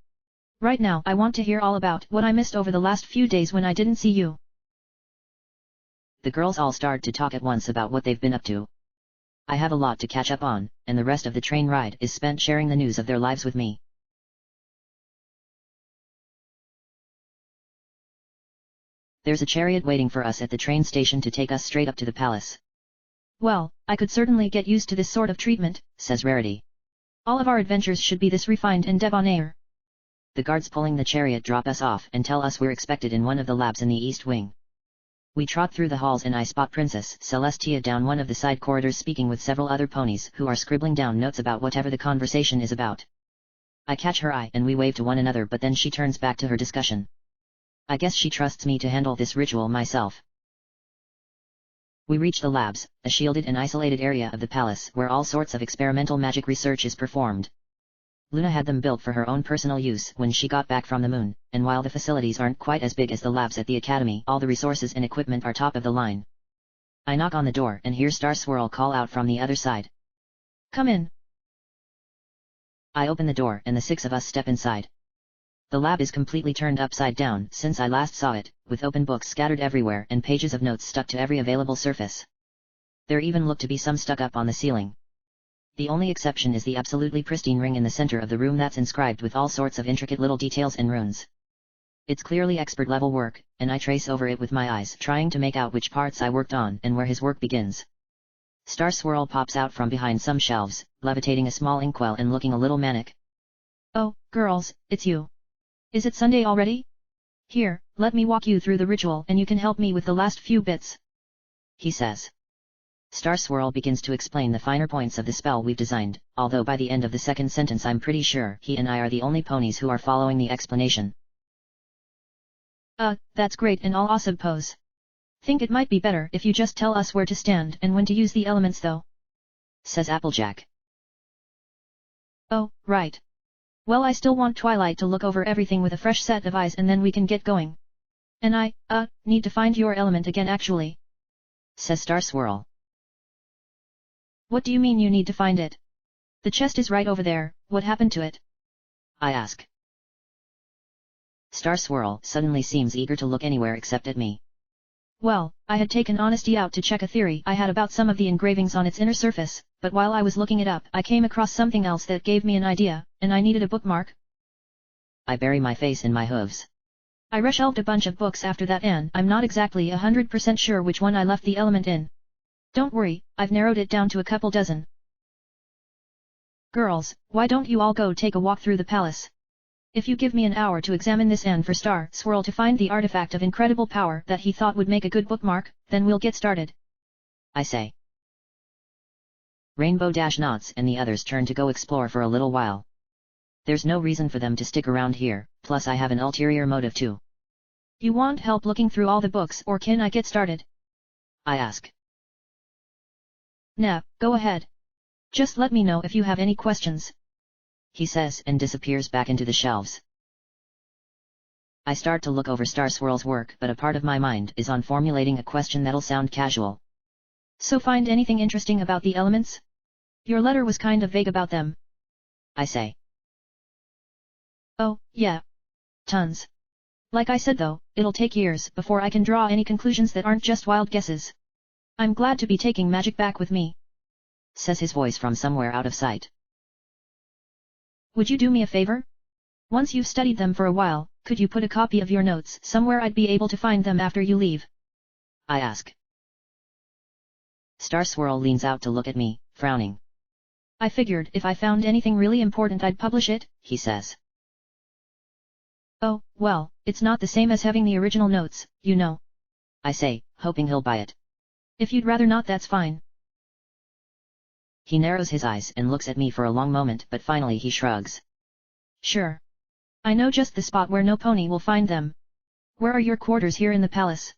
Right now I want to hear all about what I missed over the last few days when I didn't see you. The girls all start to talk at once about what they've been up to. I have a lot to catch up on, and the rest of the train ride is spent sharing the news of their lives with me. There's a chariot waiting for us at the train station to take us straight up to the palace. Well, I could certainly get used to this sort of treatment, says Rarity. All of our adventures should be this refined and debonair. The guards pulling the chariot drop us off and tell us we're expected in one of the labs in the East Wing. We trot through the halls and I spot Princess Celestia down one of the side corridors speaking with several other ponies who are scribbling down notes about whatever the conversation is about. I catch her eye and we wave to one another, but then she turns back to her discussion. I guess she trusts me to handle this ritual myself. We reach the labs, a shielded and isolated area of the palace where all sorts of experimental magic research is performed. Luna had them built for her own personal use when she got back from the moon, and while the facilities aren't quite as big as the labs at the academy, all the resources and equipment are top of the line. I knock on the door and hear Star Swirl call out from the other side. Come in. I open the door and the six of us step inside. The lab is completely turned upside down since I last saw it, with open books scattered everywhere and pages of notes stuck to every available surface. There even look to be some stuck up on the ceiling. The only exception is the absolutely pristine ring in the center of the room that's inscribed with all sorts of intricate little details and runes. It's clearly expert level work, and I trace over it with my eyes trying to make out which parts I worked on and where his work begins. Star Swirl pops out from behind some shelves, levitating a small inkwell and looking a little manic. Oh, girls, it's you. Is it Sunday already? Here, let me walk you through the ritual and you can help me with the last few bits. He says. Star Swirl begins to explain the finer points of the spell we've designed, although by the end of the second sentence I'm pretty sure he and I are the only ponies who are following the explanation. That's great and all awesome pose. Think it might be better if you just tell us where to stand and when to use the elements though. Says Applejack. Oh, right. Well, I still want Twilight to look over everything with a fresh set of eyes and then we can get going. And I, need to find your element again actually. Says Star Swirl. What do you mean you need to find it? The chest is right over there, what happened to it? I ask. Star Swirl suddenly seems eager to look anywhere except at me. Well, I had taken Honesty out to check a theory I had about some of the engravings on its inner surface, but while I was looking it up I came across something else that gave me an idea, and I needed a bookmark. I bury my face in my hooves. I reshelved a bunch of books after that and I'm not exactly 100% sure which one I left the element in. Don't worry, I've narrowed it down to a couple dozen. Girls, why don't you all go take a walk through the palace? If you give me an hour to examine this and for Star Swirl to find the artifact of incredible power that he thought would make a good bookmark, then we'll get started. I say. Rainbow Dash nods and the others turn to go explore for a little while. There's no reason for them to stick around here, plus I have an ulterior motive too. You want help looking through all the books or can I get started? I ask. Nah, go ahead. Just let me know if you have any questions. He says and disappears back into the shelves. I start to look over Star Swirl's work, but a part of my mind is on formulating a question that'll sound casual. So find anything interesting about the elements? Your letter was kind of vague about them. I say. Oh, yeah. Tons. Like I said though, it'll take years before I can draw any conclusions that aren't just wild guesses. I'm glad to be taking magic back with me. Says his voice from somewhere out of sight. Would you do me a favor? Once you've studied them for a while, could you put a copy of your notes somewhere I'd be able to find them after you leave? I ask. Star Swirl leans out to look at me, frowning. I figured if I found anything really important I'd publish it, he says. Oh, well, it's not the same as having the original notes, you know. I say, hoping he'll buy it. If you'd rather not, that's fine. He narrows his eyes and looks at me for a long moment, but finally he shrugs. Sure. I know just the spot where no pony will find them. Where are your quarters here in the palace?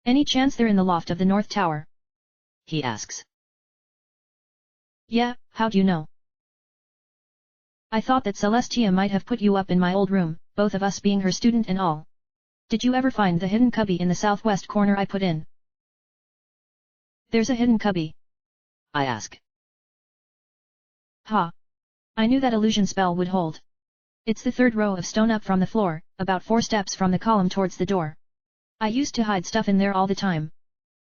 Any chance they're in the loft of the North Tower? He asks. Yeah, how do you know? I thought that Celestia might have put you up in my old room, both of us being her student and all. Did you ever find the hidden cubby in the southwest corner I put in? There's a hidden cubby. I ask. Ha! I knew that illusion spell would hold. It's the third row of stone up from the floor, about 4 steps from the column towards the door. I used to hide stuff in there all the time.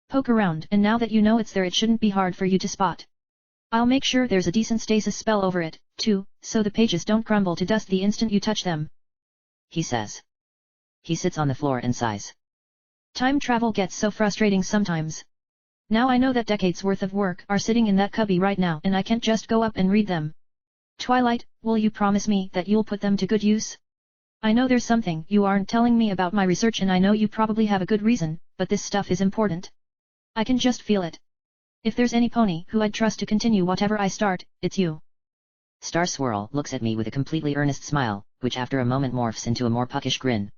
Poke around, and now that you know it's there, it shouldn't be hard for you to spot. I'll make sure there's a decent stasis spell over it, too, so the pages don't crumble to dust the instant you touch them. He says. He sits on the floor and sighs. Time travel gets so frustrating sometimes. Now I know that decades worth of work are sitting in that cubby right now and I can't just go up and read them. Twilight, will you promise me that you'll put them to good use? I know there's something you aren't telling me about my research and I know you probably have a good reason, but this stuff is important. I can just feel it. If there's any pony who I'd trust to continue whatever I start, it's you. Star Swirl looks at me with a completely earnest smile, which after a moment morphs into a more puckish grin.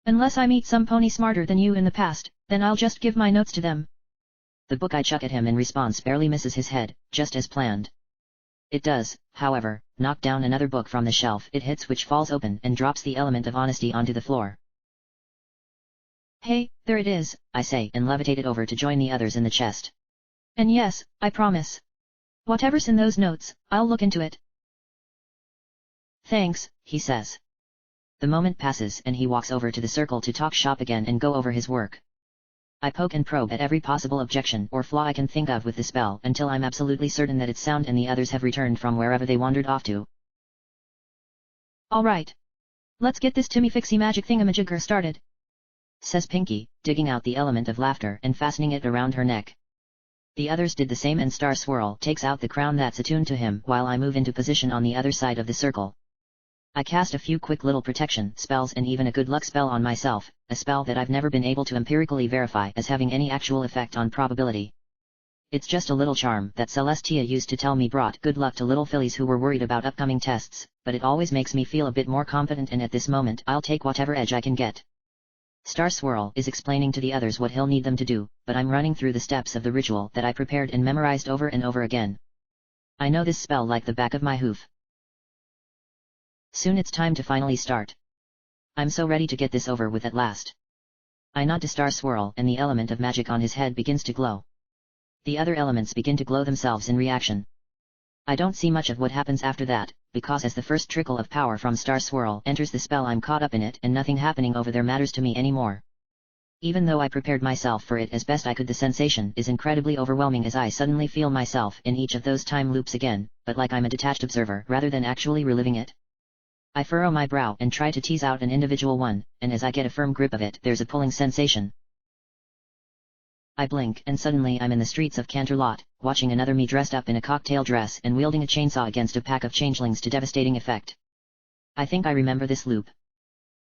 Unless I meet some pony smarter than you in the past, then I'll just give my notes to them. The book I chuck at him in response barely misses his head, just as planned. It does, however, knock down another book from the shelf it hits, which falls open and drops the element of honesty onto the floor. Hey, there it is, I say and levitate it over to join the others in the chest. And yes, I promise. Whatever's in those notes, I'll look into it. Thanks, he says. The moment passes and he walks over to the circle to talk shop again and go over his work. I poke and probe at every possible objection or flaw I can think of with the spell until I'm absolutely certain that it's sound and the others have returned from wherever they wandered off to. Alright. Let's get this Timmy-fixie magic thingamajigger started, says Pinky, digging out the element of laughter and fastening it around her neck. The others did the same and Star Swirl takes out the crown that's attuned to him while I move into position on the other side of the circle. I cast a few quick little protection spells and even a good luck spell on myself, a spell that I've never been able to empirically verify as having any actual effect on probability. It's just a little charm that Celestia used to tell me brought good luck to little fillies who were worried about upcoming tests, but it always makes me feel a bit more confident and at this moment I'll take whatever edge I can get. Star Swirl is explaining to the others what he'll need them to do, but I'm running through the steps of the ritual that I prepared and memorized over and over again. I know this spell like the back of my hoof. Soon it's time to finally start. I'm so ready to get this over with at last. I nod to Star Swirl and the element of magic on his head begins to glow. The other elements begin to glow themselves in reaction. I don't see much of what happens after that, because as the first trickle of power from Star Swirl enters the spell I'm caught up in it and nothing happening over there matters to me anymore. Even though I prepared myself for it as best I could, the sensation is incredibly overwhelming as I suddenly feel myself in each of those time loops again, but like I'm a detached observer rather than actually reliving it. I furrow my brow and try to tease out an individual one, and as I get a firm grip of it there's a pulling sensation. I blink and suddenly I'm in the streets of Canterlot, watching another me dressed up in a cocktail dress and wielding a chainsaw against a pack of changelings to devastating effect. I think I remember this loop.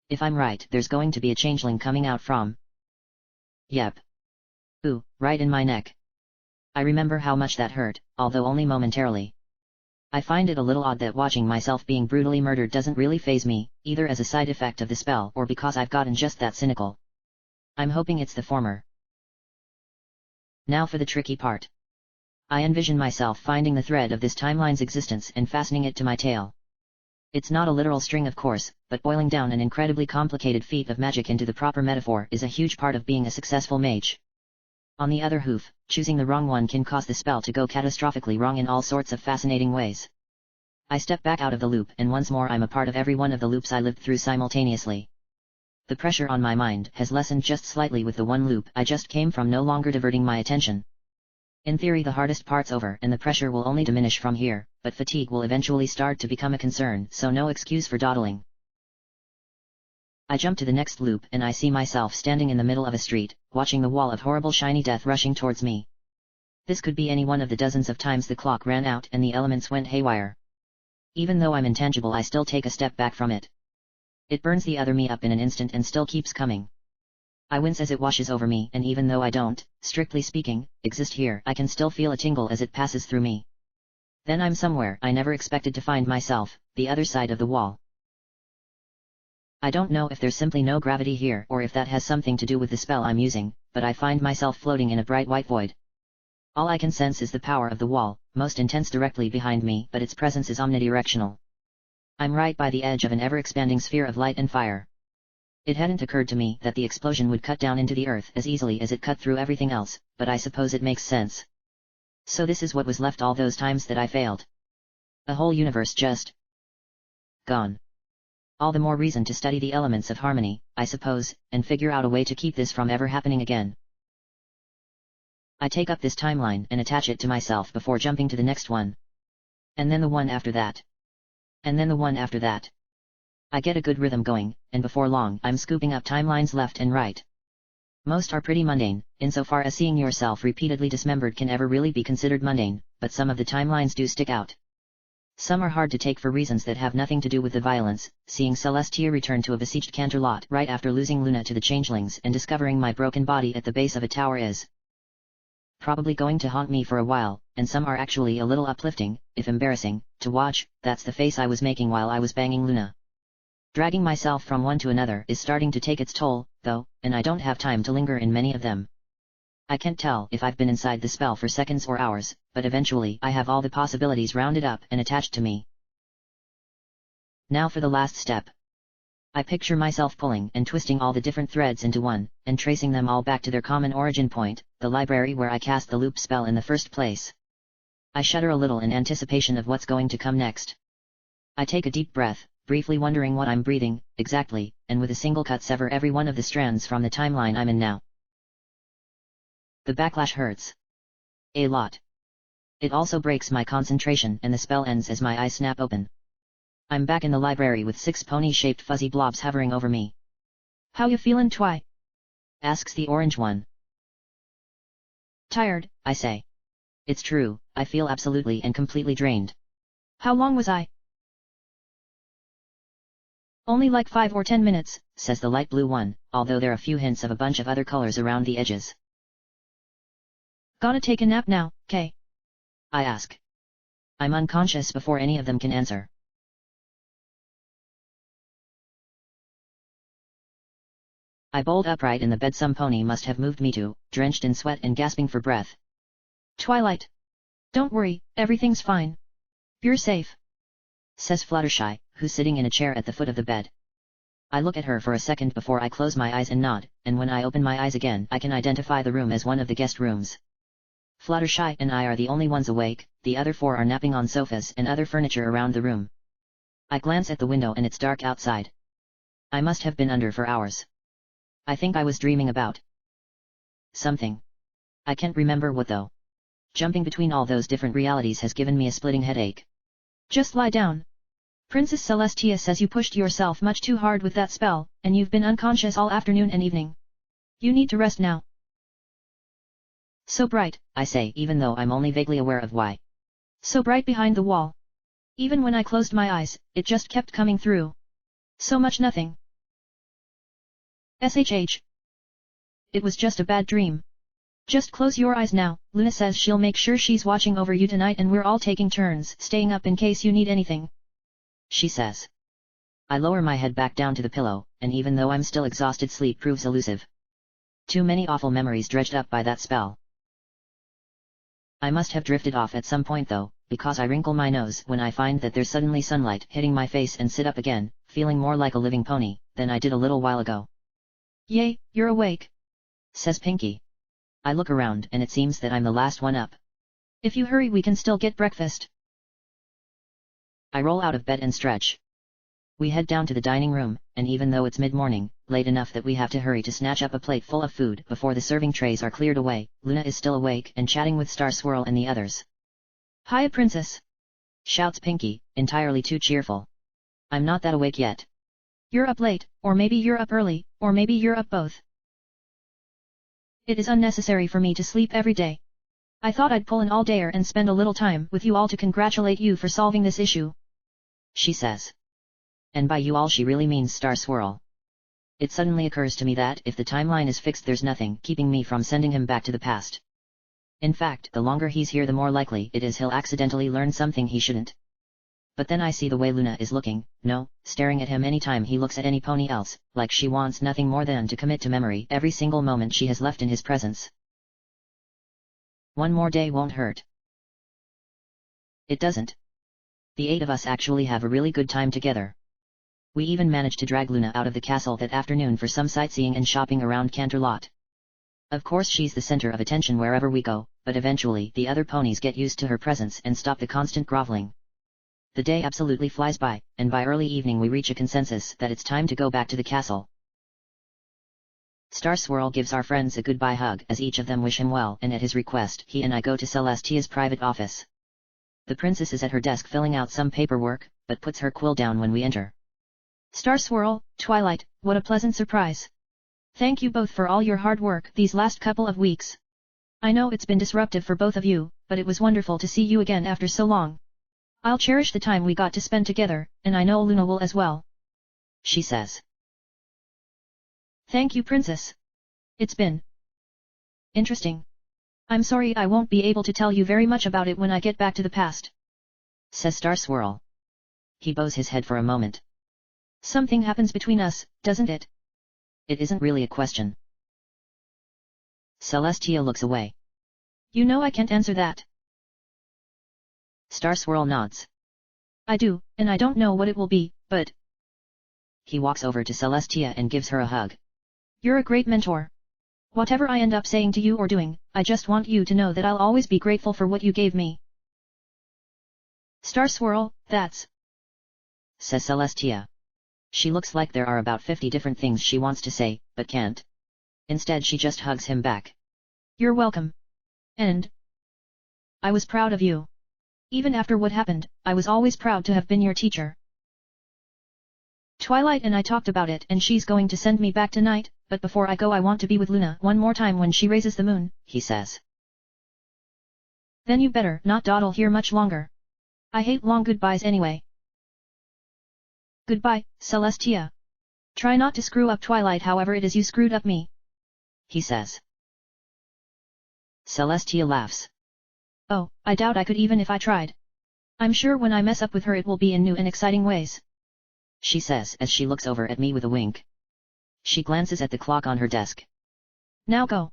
If I'm right, there's going to be a changeling coming out from... Yep. Ooh, right in my neck. I remember how much that hurt, although only momentarily. I find it a little odd that watching myself being brutally murdered doesn't really faze me, either as a side effect of the spell or because I've gotten just that cynical. I'm hoping it's the former. Now for the tricky part. I envision myself finding the thread of this timeline's existence and fastening it to my tail. It's not a literal string of course, but boiling down an incredibly complicated feat of magic into the proper metaphor is a huge part of being a successful mage. On the other hoof, choosing the wrong one can cause the spell to go catastrophically wrong in all sorts of fascinating ways. I step back out of the loop and once more I'm a part of every one of the loops I lived through simultaneously. The pressure on my mind has lessened just slightly with the one loop I just came from no longer diverting my attention. In theory the hardest part's over and the pressure will only diminish from here, but fatigue will eventually start to become a concern, so no excuse for dawdling. I jump to the next loop and I see myself standing in the middle of a street, watching the wall of horrible shiny death rushing towards me. This could be any one of the dozens of times the clock ran out and the elements went haywire. Even though I'm intangible I still take a step back from it. It burns the other me up in an instant and still keeps coming. I wince as it washes over me and even though I don't, strictly speaking, exist here, I can still feel a tingle as it passes through me. Then I'm somewhere I never expected to find myself, the other side of the wall. I don't know if there's simply no gravity here or if that has something to do with the spell I'm using, but I find myself floating in a bright white void. All I can sense is the power of the wall, most intense directly behind me, but its presence is omnidirectional. I'm right by the edge of an ever-expanding sphere of light and fire. It hadn't occurred to me that the explosion would cut down into the earth as easily as it cut through everything else, but I suppose it makes sense. So this is what was left all those times that I failed. A whole universe just gone. All the more reason to study the elements of harmony, I suppose, and figure out a way to keep this from ever happening again. I take up this timeline and attach it to myself before jumping to the next one. And then the one after that. And then the one after that. I get a good rhythm going, and before long I'm scooping up timelines left and right. Most are pretty mundane, insofar as seeing yourself repeatedly dismembered can ever really be considered mundane, but some of the timelines do stick out. Some are hard to take for reasons that have nothing to do with the violence, seeing Celestia return to a besieged Canterlot right after losing Luna to the changelings and discovering my broken body at the base of a tower is probably going to haunt me for a while, and some are actually a little uplifting, if embarrassing, to watch. That's the face I was making while I was banging Luna. Dragging myself from one to another is starting to take its toll, though, and I don't have time to linger in many of them. I can't tell if I've been inside the spell for seconds or hours, but eventually I have all the possibilities rounded up and attached to me. Now for the last step. I picture myself pulling and twisting all the different threads into one, and tracing them all back to their common origin point, the library where I cast the loop spell in the first place. I shudder a little in anticipation of what's going to come next. I take a deep breath, briefly wondering what I'm breathing, exactly, and with a single cut sever every one of the strands from the timeline I'm in now. The backlash hurts. A lot. It also breaks my concentration and the spell ends as my eyes snap open. I'm back in the library with 6 pony-shaped fuzzy blobs hovering over me. How you feelin', Twi? Asks the orange one. Tired, I say. It's true, I feel absolutely and completely drained. How long was I? Only like 5 or 10 minutes, says the light blue one, although there are a few hints of a bunch of other colors around the edges. Gonna take a nap now, Kay? I ask. I'm unconscious before any of them can answer. I bolt upright in the bed some pony must have moved me to, drenched in sweat and gasping for breath. Twilight. Don't worry, everything's fine. You're safe. Says Fluttershy, who's sitting in a chair at the foot of the bed. I look at her for a second before I close my eyes and nod, and when I open my eyes again I can identify the room as one of the guest rooms. Fluttershy and I are the only ones awake, the other 4 are napping on sofas and other furniture around the room. I glance at the window and it's dark outside. I must have been under for hours. I think I was dreaming about something. I can't remember what though. Jumping between all those different realities has given me a splitting headache. Just lie down. Princess Celestia says you pushed yourself much too hard with that spell, and you've been unconscious all afternoon and evening. You need to rest now. So bright, I say, even though I'm only vaguely aware of why. So bright behind the wall. Even when I closed my eyes, it just kept coming through. So much nothing. SHH. It was just a bad dream. Just close your eyes now. Luna says she'll make sure she's watching over you tonight and we're all taking turns staying up in case you need anything. She says. I lower my head back down to the pillow, and even though I'm still exhausted, sleep proves elusive. Too many awful memories dredged up by that spell. I must have drifted off at some point though, because I wrinkle my nose when I find that there's suddenly sunlight hitting my face and sit up again, feeling more like a living pony than I did a little while ago. Yay, you're awake, says Pinky. I look around and it seems that I'm the last one up. If you hurry we can still get breakfast. I roll out of bed and stretch. We head down to the dining room, and even though it's mid-morning, late enough that we have to hurry to snatch up a plate full of food before the serving trays are cleared away, Luna is still awake and chatting with Star Swirl and the others. Hiya Princess! Shouts Pinky, entirely too cheerful. I'm not that awake yet. You're up late, or maybe you're up early, or maybe you're up both. It is unnecessary for me to sleep every day. I thought I'd pull an all-dayer and spend a little time with you all to congratulate you for solving this issue. She says. And by you all she really means Star Swirl. It suddenly occurs to me that if the timeline is fixed there's nothing keeping me from sending him back to the past. In fact, the longer he's here the more likely it is he'll accidentally learn something he shouldn't. But then I see the way Luna is looking, staring at him anytime he looks at any pony else, like she wants nothing more than to commit to memory every single moment she has left in his presence. One more day won't hurt. It doesn't. The 8 of us actually have a really good time together. We even managed to drag Luna out of the castle that afternoon for some sightseeing and shopping around Canterlot. Of course she's the center of attention wherever we go, but eventually the other ponies get used to her presence and stop the constant groveling. The day absolutely flies by, and by early evening we reach a consensus that it's time to go back to the castle. Star Swirl gives our friends a goodbye hug as each of them wish him well, and at his request he and I go to Celestia's private office. The princess is at her desk filling out some paperwork, but puts her quill down when we enter. Star Swirl, Twilight, what a pleasant surprise. Thank you both for all your hard work these last couple of weeks. I know it's been disruptive for both of you, but it was wonderful to see you again after so long. I'll cherish the time we got to spend together, and I know Luna will as well. She says. Thank you, Princess. It's been interesting. I'm sorry I won't be able to tell you very much about it when I get back to the past, says Star Swirl. He bows his head for a moment. Something happens between us, doesn't it? It isn't really a question. Celestia looks away. You know I can't answer that. Star Swirl nods. I do, and I don't know what it will be, but... He walks over to Celestia and gives her a hug. You're a great mentor. Whatever I end up saying to you or doing, I just want you to know that I'll always be grateful for what you gave me. Star Swirl, that's... says Celestia. She looks like there are about 50 different things she wants to say, but can't. Instead she just hugs him back. You're welcome. And... I was proud of you. Even after what happened, I was always proud to have been your teacher. Twilight and I talked about it and she's going to send me back tonight, but before I go I want to be with Luna one more time when she raises the moon, he says. Then you better not dawdle here much longer. I hate long goodbyes anyway. Goodbye, Celestia. Try not to screw up Twilight however it is you screwed up me, he says. Celestia laughs. Oh, I doubt I could even if I tried. I'm sure when I mess up with her it will be in new and exciting ways, she says as she looks over at me with a wink. She glances at the clock on her desk. Now go.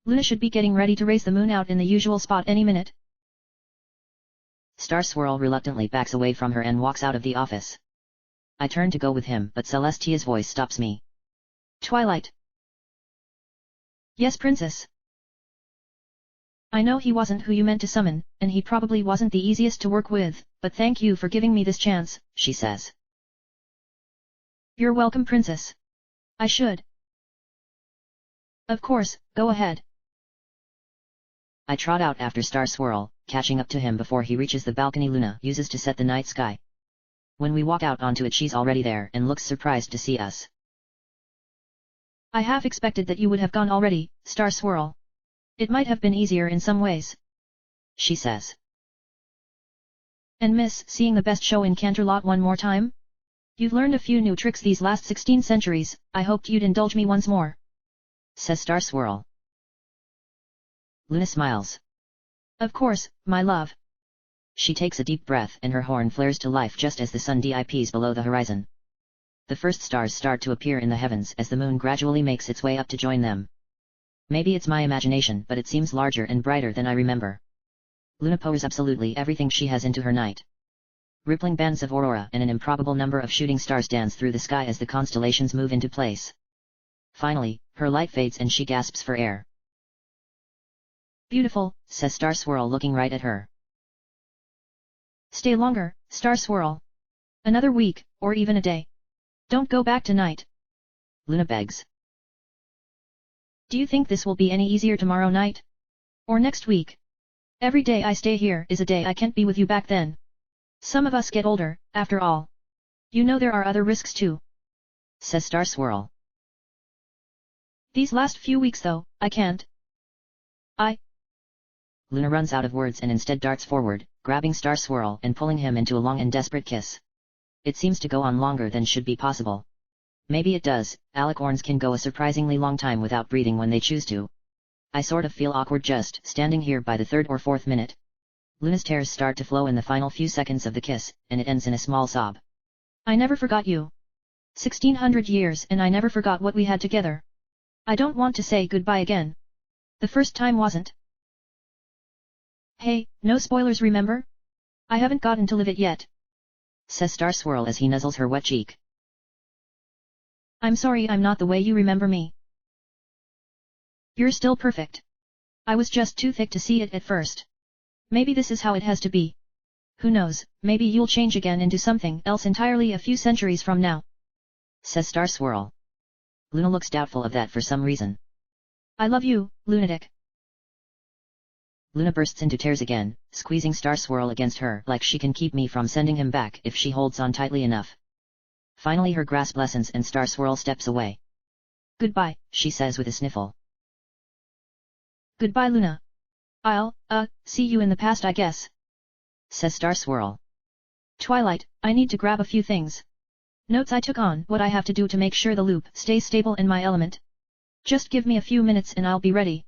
Luna should be getting ready to raise the moon out in the usual spot any minute. Star Swirl reluctantly backs away from her and walks out of the office. I turn to go with him but Celestia's voice stops me. Twilight. Yes, Princess. I know he wasn't who you meant to summon, and he probably wasn't the easiest to work with, but thank you for giving me this chance, she says. You're welcome, Princess. I should. Of course, go ahead. I trot out after Star Swirl, catching up to him before he reaches the balcony Luna uses to set the night sky. When we walk out onto it she's already there and looks surprised to see us. I half expected that you would have gone already, Star Swirl. It might have been easier in some ways, she says. And miss seeing the best show in Canterlot one more time? You've learned a few new tricks these last 16 centuries, I hoped you'd indulge me once more, says Star Swirl. Luna smiles. Of course, my love. She takes a deep breath and her horn flares to life just as the sun dips below the horizon. The first stars start to appear in the heavens as the moon gradually makes its way up to join them. Maybe it's my imagination but it seems larger and brighter than I remember. Luna pours absolutely everything she has into her night. Rippling bands of aurora and an improbable number of shooting stars dance through the sky as the constellations move into place. Finally, her light fades and she gasps for air. Beautiful, says Star Swirl looking right at her. Stay longer, Star Swirl. Another week, or even a day. Don't go back tonight, Luna begs. Do you think this will be any easier tomorrow night? Or next week? Every day I stay here is a day I can't be with you back then. Some of us get older, after all. You know there are other risks too, says Star Swirl. These last few weeks though, I can't. Luna runs out of words and instead darts forward, grabbing Star Swirl and pulling him into a long and desperate kiss. It seems to go on longer than should be possible. Maybe it does, alicorns can go a surprisingly long time without breathing when they choose to. I sort of feel awkward just standing here by the third or fourth minute. Luna's tears start to flow in the final few seconds of the kiss, and it ends in a small sob. I never forgot you. 1600 years and I never forgot what we had together. I don't want to say goodbye again. The first time wasn't. Hey, no spoilers remember? I haven't gotten to live it yet, says Star Swirl as he nuzzles her wet cheek. I'm sorry I'm not the way you remember me. You're still perfect. I was just too thick to see it at first. Maybe this is how it has to be. Who knows, maybe you'll change again into something else entirely a few centuries from now. Says Star Swirl. Luna looks doubtful of that for some reason. I love you, lunatic. Luna bursts into tears again, squeezing Star Swirl against her like she can keep me from sending him back if she holds on tightly enough. Finally her grasp lessens and Star Swirl steps away. Goodbye, she says with a sniffle. Goodbye Luna. I'll, see you in the past I guess. Says Star Swirl. Twilight, I need to grab a few things. Notes I took on what I have to do to make sure the loop stays stable in my element. Just give me a few minutes and I'll be ready.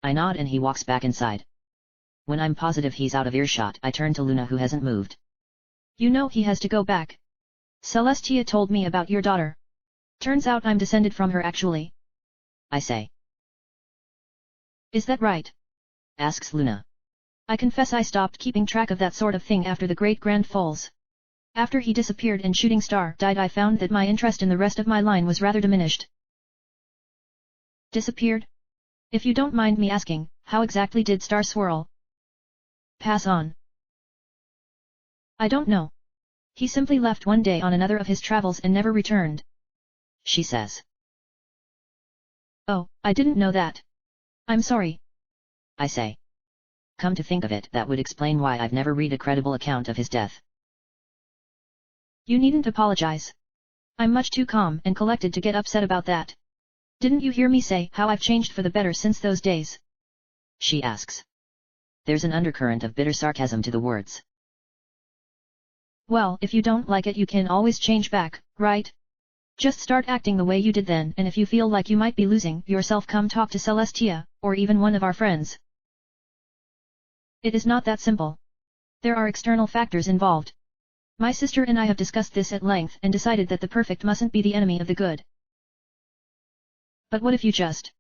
I nod and he walks back inside. When I'm positive he's out of earshot, I turn to Luna who hasn't moved. You know he has to go back. Celestia told me about your daughter. Turns out I'm descended from her actually. I say. Is that right? Asks Luna. I confess I stopped keeping track of that sort of thing after the Great Grand Falls. After he disappeared and Shooting Star died I found that my interest in the rest of my line was rather diminished. Disappeared? If you don't mind me asking, how exactly did Star Swirl pass on? I don't know. He simply left one day on another of his travels and never returned. She says. Oh, I didn't know that. I'm sorry. I say. Come to think of it, that would explain why I've never read a credible account of his death. You needn't apologize. I'm much too calm and collected to get upset about that. Didn't you hear me say how I've changed for the better since those days? She asks. There's an undercurrent of bitter sarcasm to the words. Well, if you don't like it you can always change back, right? Just start acting the way you did then, and if you feel like you might be losing yourself come talk to Celestia, or even one of our friends. It is not that simple. There are external factors involved. My sister and I have discussed this at length and decided that the perfect mustn't be the enemy of the good. But what if you just...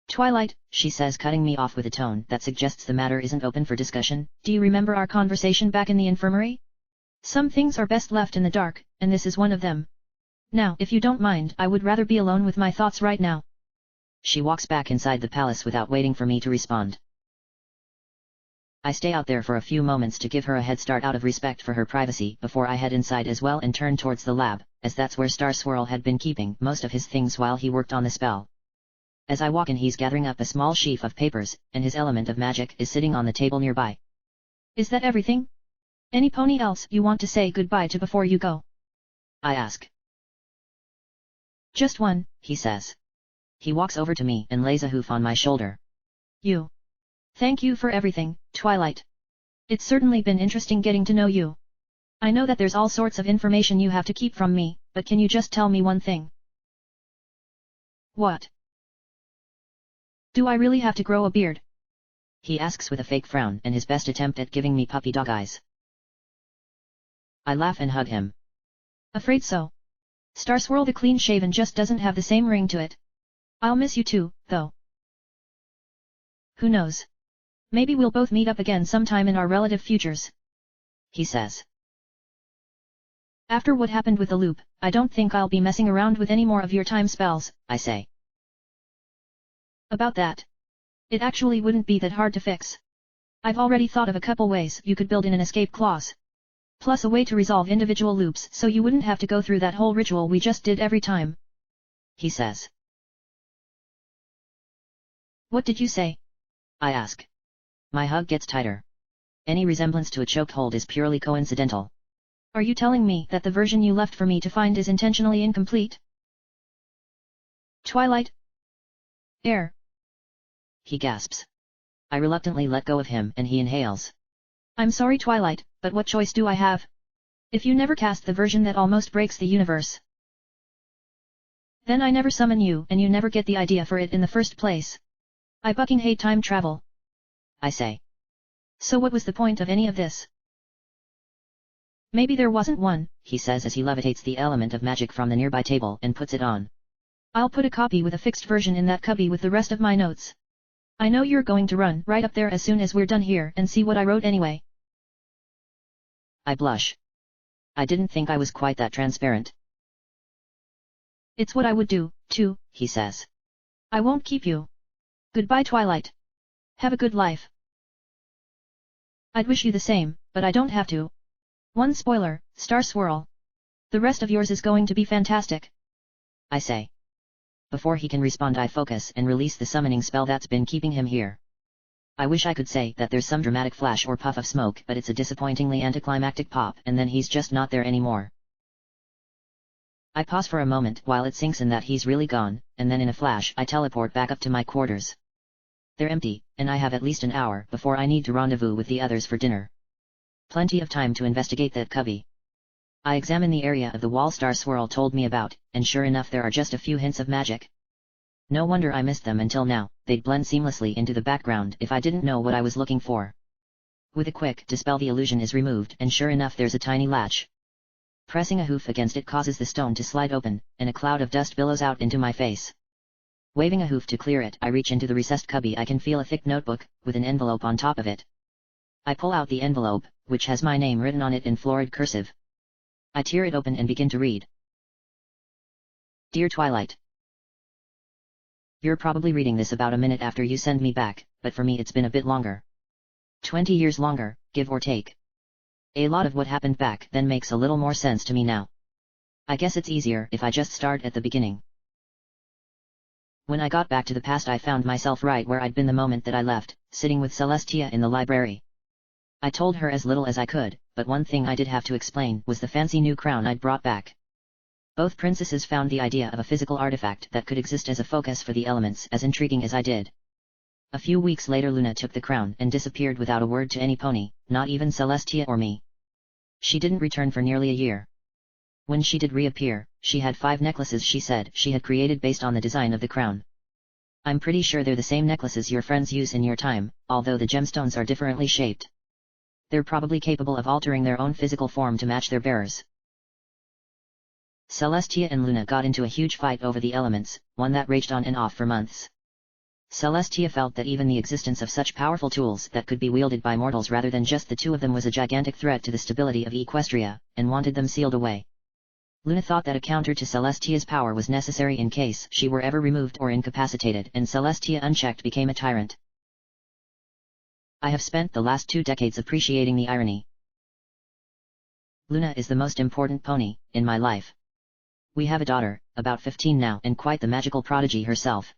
Twilight, she says, cutting me off with a tone that suggests the matter isn't open for discussion. Do you remember our conversation back in the infirmary? Some things are best left in the dark, and this is one of them. Now, if you don't mind, I would rather be alone with my thoughts right now. She walks back inside the palace without waiting for me to respond. I stay out there for a few moments to give her a head start out of respect for her privacy before I head inside as well and turn towards the lab, as that's where Star Swirl had been keeping most of his things while he worked on the spell. As I walk in he's gathering up a small sheaf of papers, and his element of magic is sitting on the table nearby. Is that everything? Any pony else you want to say goodbye to before you go? I ask. Just one, he says. He walks over to me and lays a hoof on my shoulder. You. Thank you for everything, Twilight. It's certainly been interesting getting to know you. I know that there's all sorts of information you have to keep from me, but can you just tell me one thing? What? Do I really have to grow a beard? He asks with a fake frown and his best attempt at giving me puppy dog eyes. I laugh and hug him. Afraid so. Star Swirl the clean-shaven just doesn't have the same ring to it. I'll miss you too, though. Who knows? Maybe we'll both meet up again sometime in our relative futures. He says. After what happened with the loop, I don't think I'll be messing around with any more of your time spells, I say. About that. It actually wouldn't be that hard to fix. I've already thought of a couple ways you could build in an escape clause. Plus a way to resolve individual loops so you wouldn't have to go through that whole ritual we just did every time. He says. What did you say? I ask. My hug gets tighter. Any resemblance to a chokehold is purely coincidental. Are you telling me that the version you left for me to find is intentionally incomplete? Twilight? Air. He gasps. I reluctantly let go of him and he inhales. I'm sorry Twilight, but what choice do I have? If you never cast the version that almost breaks the universe, then I never summon you and you never get the idea for it in the first place. I fucking hate time travel. I say. So what was the point of any of this? Maybe there wasn't one, he says as he levitates the element of magic from the nearby table and puts it on. I'll put a copy with a fixed version in that cubby with the rest of my notes. I know you're going to run right up there as soon as we're done here and see what I wrote anyway. I blush. I didn't think I was quite that transparent. It's what I would do, too, he says. I won't keep you. Goodbye Twilight. Have a good life. I'd wish you the same, but I don't have to. One spoiler, Star Swirl. The rest of yours is going to be fantastic. I say. Before he can respond I focus and release the summoning spell that's been keeping him here. I wish I could say that there's some dramatic flash or puff of smoke, but it's a disappointingly anticlimactic pop and then he's just not there anymore. I pause for a moment while it sinks in that he's really gone, and then in a flash I teleport back up to my quarters. They're empty, and I have at least an hour before I need to rendezvous with the others for dinner. Plenty of time to investigate that cubby. I examine the area of the wall Star Swirl told me about, and sure enough there are just a few hints of magic. No wonder I missed them until now, they'd blend seamlessly into the background if I didn't know what I was looking for. With a quick dispel the illusion is removed and sure enough there's a tiny latch. Pressing a hoof against it causes the stone to slide open, and a cloud of dust billows out into my face. Waving a hoof to clear it, I reach into the recessed cubby. I can feel a thick notebook, with an envelope on top of it. I pull out the envelope, which has my name written on it in florid cursive. I tear it open and begin to read. Dear Twilight. You're probably reading this about a minute after you send me back, but for me it's been a bit longer. 20 years longer, give or take. A lot of what happened back then makes a little more sense to me now. I guess it's easier if I just start at the beginning. When I got back to the past I found myself right where I'd been the moment that I left, sitting with Celestia in the library. I told her as little as I could, but one thing I did have to explain was the fancy new crown I'd brought back. Both princesses found the idea of a physical artifact that could exist as a focus for the elements as intriguing as I did. A few weeks later Luna took the crown and disappeared without a word to any pony, not even Celestia or me. She didn't return for nearly a year. When she did reappear, she had 5 necklaces she said she had created based on the design of the crown. I'm pretty sure they're the same necklaces your friends use in your time, although the gemstones are differently shaped. They're probably capable of altering their own physical form to match their bearers. Celestia and Luna got into a huge fight over the elements, one that raged on and off for months. Celestia felt that even the existence of such powerful tools that could be wielded by mortals rather than just the two of them was a gigantic threat to the stability of Equestria, and wanted them sealed away. Luna thought that a counter to Celestia's power was necessary in case she were ever removed or incapacitated, and Celestia unchecked became a tyrant. I have spent the last 2 decades appreciating the irony. Luna is the most important pony in my life. We have a daughter, about 15 now, and quite the magical prodigy herself.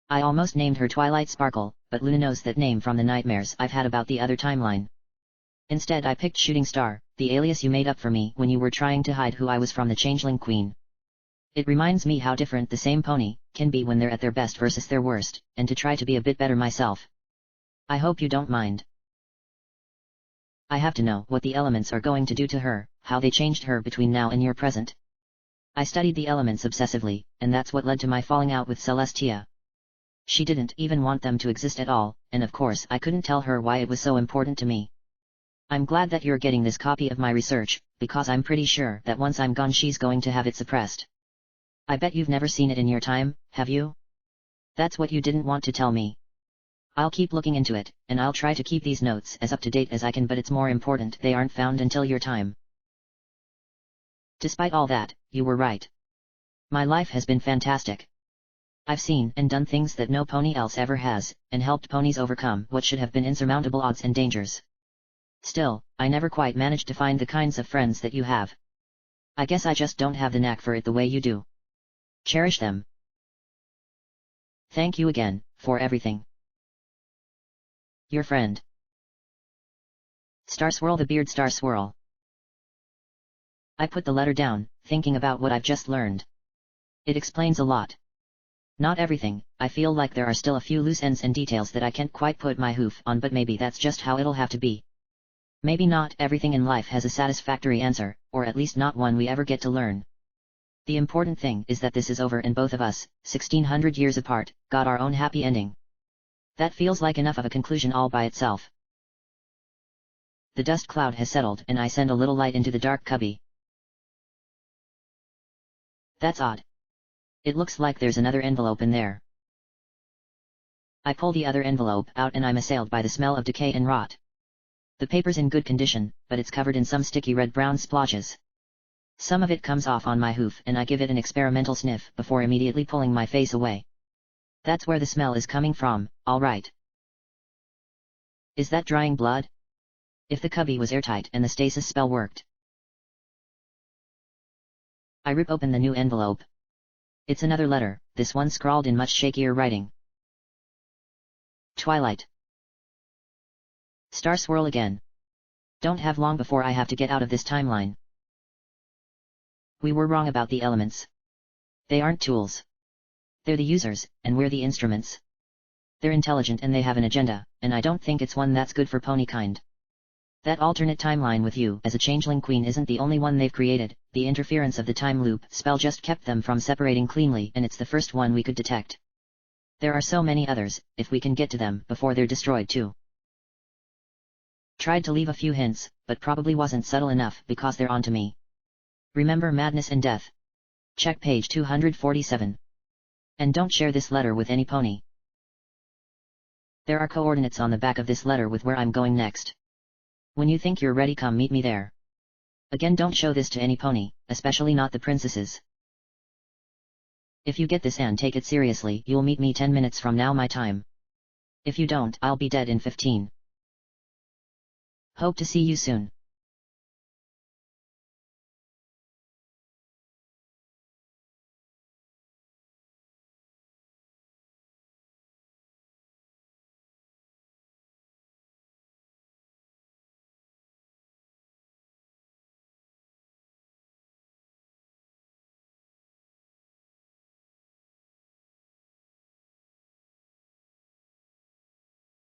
I almost named her Twilight Sparkle, but Luna knows that name from the nightmares I've had about the other timeline. Instead I picked Shooting Star, the alias you made up for me when you were trying to hide who I was from the Changeling Queen. It reminds me how different the same pony can be when they're at their best versus their worst, and to try to be a bit better myself. I hope you don't mind. I have to know what the elements are going to do to her, how they changed her between now and your present. I studied the elements obsessively, and that's what led to my falling out with Celestia. She didn't even want them to exist at all, and of course I couldn't tell her why it was so important to me. I'm glad that you're getting this copy of my research, because I'm pretty sure that once I'm gone she's going to have it suppressed. I bet you've never seen it in your time, have you? That's what you didn't want to tell me. I'll keep looking into it, and I'll try to keep these notes as up to date as I can, but it's more important they aren't found until your time. Despite all that, you were right. My life has been fantastic. I've seen and done things that no pony else ever has, and helped ponies overcome what should have been insurmountable odds and dangers. Still, I never quite managed to find the kinds of friends that you have. I guess I just don't have the knack for it the way you do. Cherish them. Thank you again, for everything. Your friend. Star Swirl the Beard Star Swirl. I put the letter down, thinking about what I've just learned. It explains a lot. Not everything, I feel like there are still a few loose ends and details that I can't quite put my hoof on, but maybe that's just how it'll have to be. Maybe not everything in life has a satisfactory answer, or at least not one we ever get to learn. The important thing is that this is over and both of us, 1600 years apart, got our own happy ending. That feels like enough of a conclusion all by itself. The dust cloud has settled and I send a little light into the dark cubby. That's odd. It looks like there's another envelope in there. I pull the other envelope out and I'm assailed by the smell of decay and rot. The paper's in good condition, but it's covered in some sticky red-brown splotches. Some of it comes off on my hoof and I give it an experimental sniff before immediately pulling my face away. That's where the smell is coming from, alright. Is that drying blood? If the cubby was airtight and the stasis spell worked. I rip open the new envelope. It's another letter, this one scrawled in much shakier writing. Twilight. Star swirl again. Don't have long before I have to get out of this timeline. We were wrong about the elements. They aren't tools. They're the users, and we're the instruments. They're intelligent and they have an agenda, and I don't think it's one that's good for pony kind. That alternate timeline with you as a changeling queen isn't the only one they've created. The interference of the time loop spell just kept them from separating cleanly, and it's the first one we could detect. There are so many others, if we can get to them before they're destroyed too. Tried to leave a few hints, but probably wasn't subtle enough because they're onto me. Remember madness and death. Check page 247. And don't share this letter with any pony. There are coordinates on the back of this letter with where I'm going next. When you think you're ready, come meet me there. Again, don't show this to any pony, especially not the princesses. If you get this and take it seriously, you'll meet me 10 minutes from now my time. If you don't, I'll be dead in 15. Hope to see you soon.